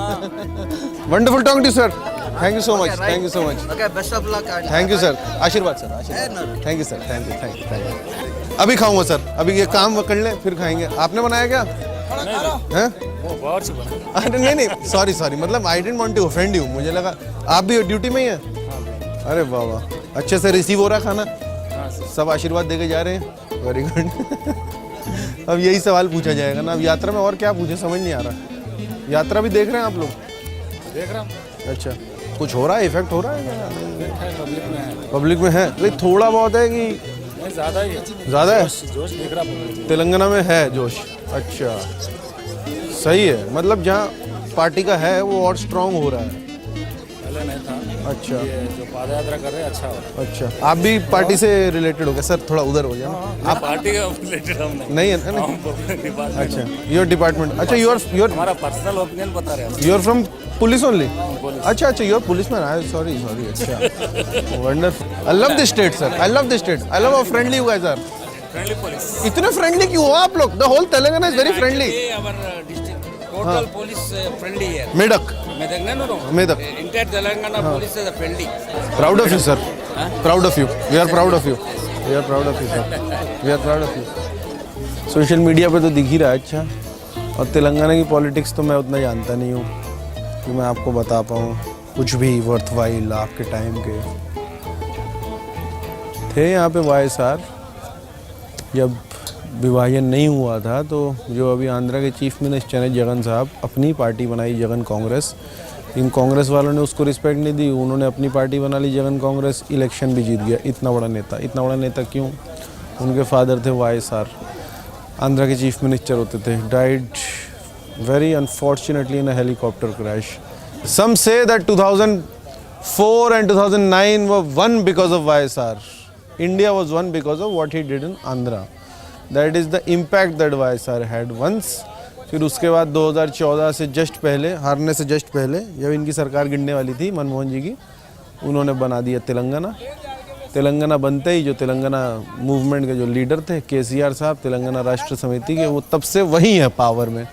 Speaker 4: Wonderful talking to you, sir. Thank you so much.
Speaker 10: Okay, best of luck.
Speaker 4: Thank you, sir. आशीर्वाद sir. Thank you, sir. Thank you. अभी खाऊंगा sir. अभी ये काम कर लें फिर खाएंगे. आपने बनाया क्या? हैं? अरे नहीं. सॉरी. मतलब I didn't want to offend you. मुझे लगा आप भी ड्यूटी में ही हैं. अरे वाह. अच्छे से रिसीव हो रहा खाना. सब आशीर्वाद देके जा रहे हैं. Very good. अब यही सवाल पूछा जाएगा ना. अब यात्रा में और क्या पूछे समझ नहीं आ रहा. यात्रा भी देख रहे हैं आप लोग?
Speaker 14: देख रहा हूँ.
Speaker 4: अच्छा. कुछ हो रहा है? इफेक्ट हो रहा है? पब्लिक में है. भाई थोड़ा बहुत है कि
Speaker 14: ज़्यादा
Speaker 4: है?
Speaker 14: जोश दिख रहा.
Speaker 4: तेलंगाना में है जोश. अच्छा सही है. मतलब जहाँ पार्टी का है वो और स्ट्रांग हो रहा है.
Speaker 14: पहले नहीं था.
Speaker 4: अच्छा.
Speaker 14: ये जो पाद यात्रा कर रहे हैं अच्छा हो रहा है.
Speaker 4: अच्छा आप भी पार्टी से रिलेटेड हो गया? सर थोड़ा उधर हो जाए.
Speaker 14: आप पार्टी का रिलेटेड हम
Speaker 4: नहीं है. अच्छा योर डिपार्टमेंट. अच्छा योर
Speaker 14: हमारा पर्सनल ओपिनियन बता रहे हैं.
Speaker 4: You are from police only? अच्छा your police man. I sorry. अच्छा wonderful. I love this state sir. I love how friendly you guys are.
Speaker 14: Friendly police.
Speaker 4: इतने फ्रेंडली क्यों हो आप लोग? The whole Telangana is very friendly.
Speaker 14: Total police friendly here.
Speaker 4: Medak.
Speaker 14: No. Entire Telangana police is friendly.
Speaker 4: Proud of you, sir. Proud of you. We are proud of you. sir. Social media पे तो दिख ही रहा है. अच्छा. और तेलंगाना की पॉलिटिक्स तो मैं उतना जानता नहीं हूँ कि मैं आपको बता पाऊँ कुछ भी वर्थवाइल आपके टाइम के. थे यहाँ पे YSR जब विभाजन नहीं हुआ था. तो जो अभी आंध्रा के चीफ मिनिस्टर हैं जगन साहब, अपनी पार्टी बनाई जगन कांग्रेस. इन कांग्रेस वालों ने उसको रिस्पेक्ट नहीं दी. उन्होंने अपनी पार्टी बना ली जगन कांग्रेस. इलेक्शन भी जीत गया. इतना बड़ा नेता क्यों? उनके फादर थे YSR. आंध्रा के चीफ मिनिस्टर होते थे. Died very unfortunately in a helicopter crash. Some say that 2004 and 2009 were won because of YSR. India was won because of what he did in Andhra. That is the impact that YSR had once. फिर उसके बाद 2014 से हारने से just पहले जब इनकी सरकार गिरने वाली थी मनमोहन जी की, उन्होंने बना दिया तेलंगाना बनते ही जो तेलंगाना मूवमेंट के जो लीडर थे KCR साहब, तेलंगाना राष्ट्र समिति के, वो तब से वही है पावर में.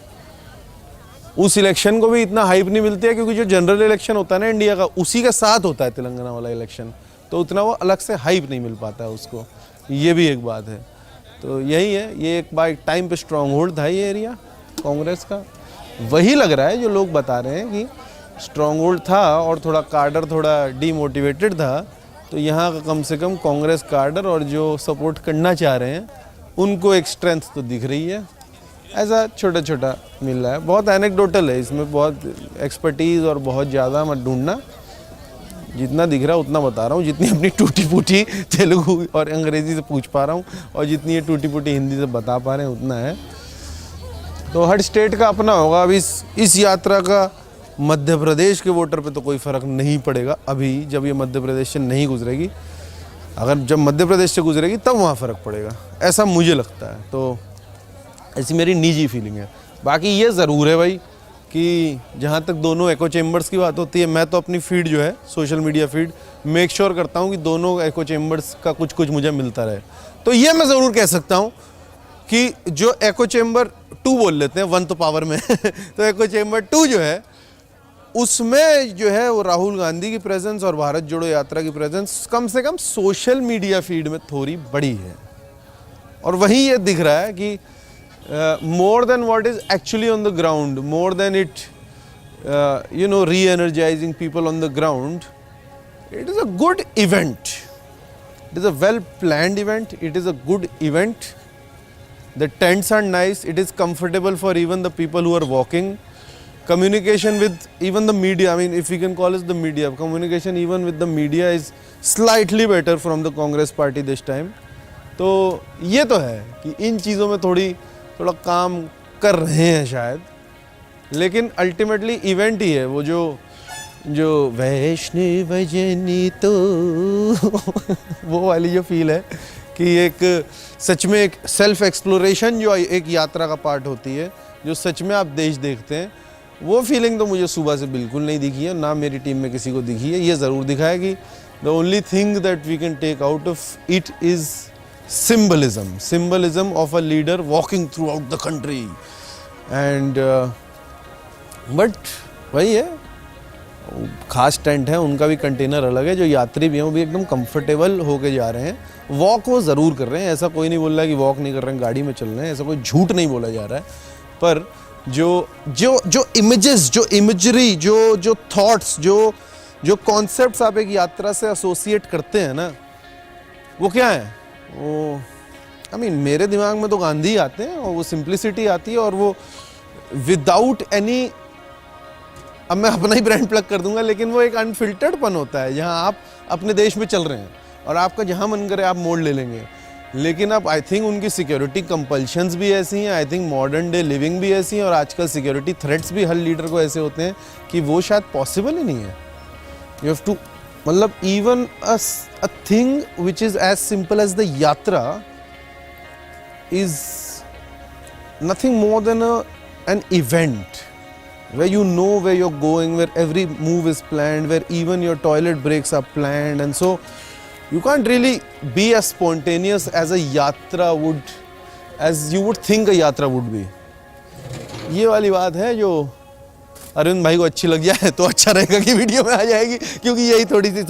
Speaker 4: उस इलेक्शन को भी इतना हाइप नहीं मिलती है क्योंकि जो जनरल इलेक्शन होता है ना इंडिया का, उसी के साथ होता है तेलंगाना वाला इलेक्शन. तो उतना वो अलग से हाइप नहीं मिल पाता है उसको. ये भी एक बात है. तो यही है. ये एक टाइम पे स्ट्रॉन्ग होल्ड था ये एरिया कांग्रेस का. वही लग रहा है जो लोग बता रहे हैं कि स्ट्रॉन्ग होल्ड था और थोड़ा कार्डर थोड़ा डीमोटिवेटेड था. तो यहाँ का कम से कम कांग्रेस कार्डर और जो सपोर्ट करना चाह रहे हैं उनको एक स्ट्रेंथ तो दिख रही है.
Speaker 1: ऐसा छोटा छोटा मिल रहा है। बहुत एनेक्डोटल है इसमें, बहुत एक्सपर्टीज़ और बहुत ज़्यादा मत ढूंढना, जितना दिख रहा है उतना बता रहा हूँ, जितनी अपनी टूटी फूटी तेलुगु और अंग्रेज़ी से पूछ पा रहा हूँ और जितनी ये टूटी फूटी हिंदी से बता पा रहे हैं उतना है। तो हर स्टेट का अपना होगा। अब इस यात्रा का मध्य प्रदेश के वोटर पे तो कोई फ़र्क नहीं पड़ेगा अभी, जब ये मध्य प्रदेश से नहीं गुजरेगी। अगर जब मध्य प्रदेश से गुजरेगी तब वहाँ फ़र्क पड़ेगा, ऐसा मुझे लगता है। तो ऐसी मेरी निजी फीलिंग है। बाकी ये ज़रूर है भाई कि जहाँ तक दोनों एको चेम्बर्स की बात होती है, मैं तो अपनी फीड जो है social media feed make sure करता हूँ कि दोनों एको चेम्बर्स का कुछ कुछ मुझे मिलता रहे। तो ये मैं ज़रूर कह सकता हूँ कि जो एको चेम्बर 2 बोल लेते हैं, 1 तो पावर में तो एको चेम्बर 2 जो है उसमें जो है वो राहुल गांधी की प्रेजेंस और भारत जोड़ो यात्रा की प्रेजेंस कम से कम सोशल मीडिया फीड में थोड़ी बड़ी है। और वहीं ये दिख रहा है कि more than what is actually on the ground, more than it re-energizing people on the ground, it is a good event. It is a well planned event. It is a good event. The tents are nice. It is comfortable for even the people who are walking. Communication with even the media, I mean if we can call it the media, communication even with the media is slightly better from the Congress party this time. तो ये तो है कि इन चीज़ों में थोड़ा काम कर रहे हैं शायद, लेकिन अल्टीमेटली इवेंट ही है वो जो वैष्णव जनी तो वो वाली जो फील है कि एक सच में एक सेल्फ एक्सप्लोरेशन जो एक यात्रा का पार्ट होती है, जो सच में आप देश देखते हैं, वो फीलिंग तो मुझे सुबह से बिल्कुल नहीं दिखी है, ना मेरी टीम में किसी को दिखी है। ये ज़रूर दिखा है कि the only thing that we can take out of it is symbolism of a leader walking throughout the country and but वही है, खास टेंट है, उनका भी कंटेनर अलग है, जो यात्री भी हैं वो भी एकदम कंफर्टेबल होके जा रहे हैं। वॉक वो ज़रूर कर रहे हैं, ऐसा कोई नहीं बोल रहा है कि वॉक नहीं कर रहे हैं, गाड़ी में चल रहे हैं, ऐसा कोई झूठ नहीं बोला जा रहा है। पर जो इमेजेस, जो इमेजरी, जो थॉट्स, जो कॉन्सेप्ट्स आप एक यात्रा से एसोसिएट करते हैं ना, वो क्या है? वो मेरे दिमाग में तो गांधी आते हैं और वो सिंप्लिसिटी आती है और वो विदाउट एनी, अब मैं अपना ही ब्रांड प्लग कर दूंगा, लेकिन वो एक अनफिल्टर्ड पन होता है जहां आप अपने देश में चल रहे हैं और आपका जहां मन करे आप मोड़ ले लेंगे। लेकिन अब आई थिंक उनकी सिक्योरिटी कंपल्शंस भी ऐसी हैं, I think modern day living भी ऐसी है और आजकल सिक्योरिटी थ्रेट्स भी हर लीडर को ऐसे होते हैं कि वो शायद पॉसिबल ही नहीं है। यू हैव टू, मतलब even a thing which is as simple as the yatra is nothing more than an event where you know where you're going, where every move is planned, where even your toilet breaks are planned, and so you can't really be as spontaneous as a yatra would, as you would think a yatra would be. ये वाली बात है जो अरविंद भाई को अच्छी लग जाए तो अच्छा रहेगा कि वीडियो में आ जाएगी, क्योंकि यही थोड़ी सी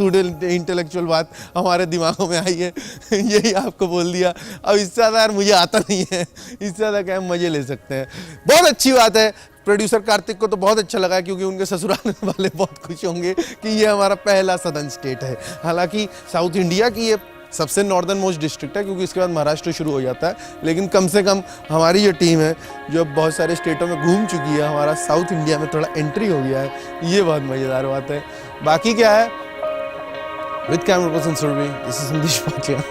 Speaker 1: इंटेलेक्चुअल बात हमारे दिमागों में आई है, यही आपको बोल दिया। अब इससे ज़्यादा यार मुझे आता नहीं है, इससे ज़्यादा क्या मज़े ले सकते हैं। बहुत अच्छी बात है, प्रोड्यूसर कार्तिक को तो बहुत अच्छा लगा क्योंकि उनके ससुराल वाले बहुत खुश होंगे कि ये हमारा पहला सदर्न स्टेट है। हालांकि साउथ इंडिया की ये सबसे नॉर्दर्न मोस्ट डिस्ट्रिक्ट है क्योंकि इसके बाद महाराष्ट्र शुरू हो जाता है, लेकिन कम से कम हमारी ये टीम है जो बहुत सारे स्टेटों में घूम चुकी है, हमारा साउथ इंडिया में थोड़ा एंट्री हो गया है, ये बहुत मज़ेदार बात है। बाकी क्या है, with camera person Surbhi, this is Sandesh Patiya.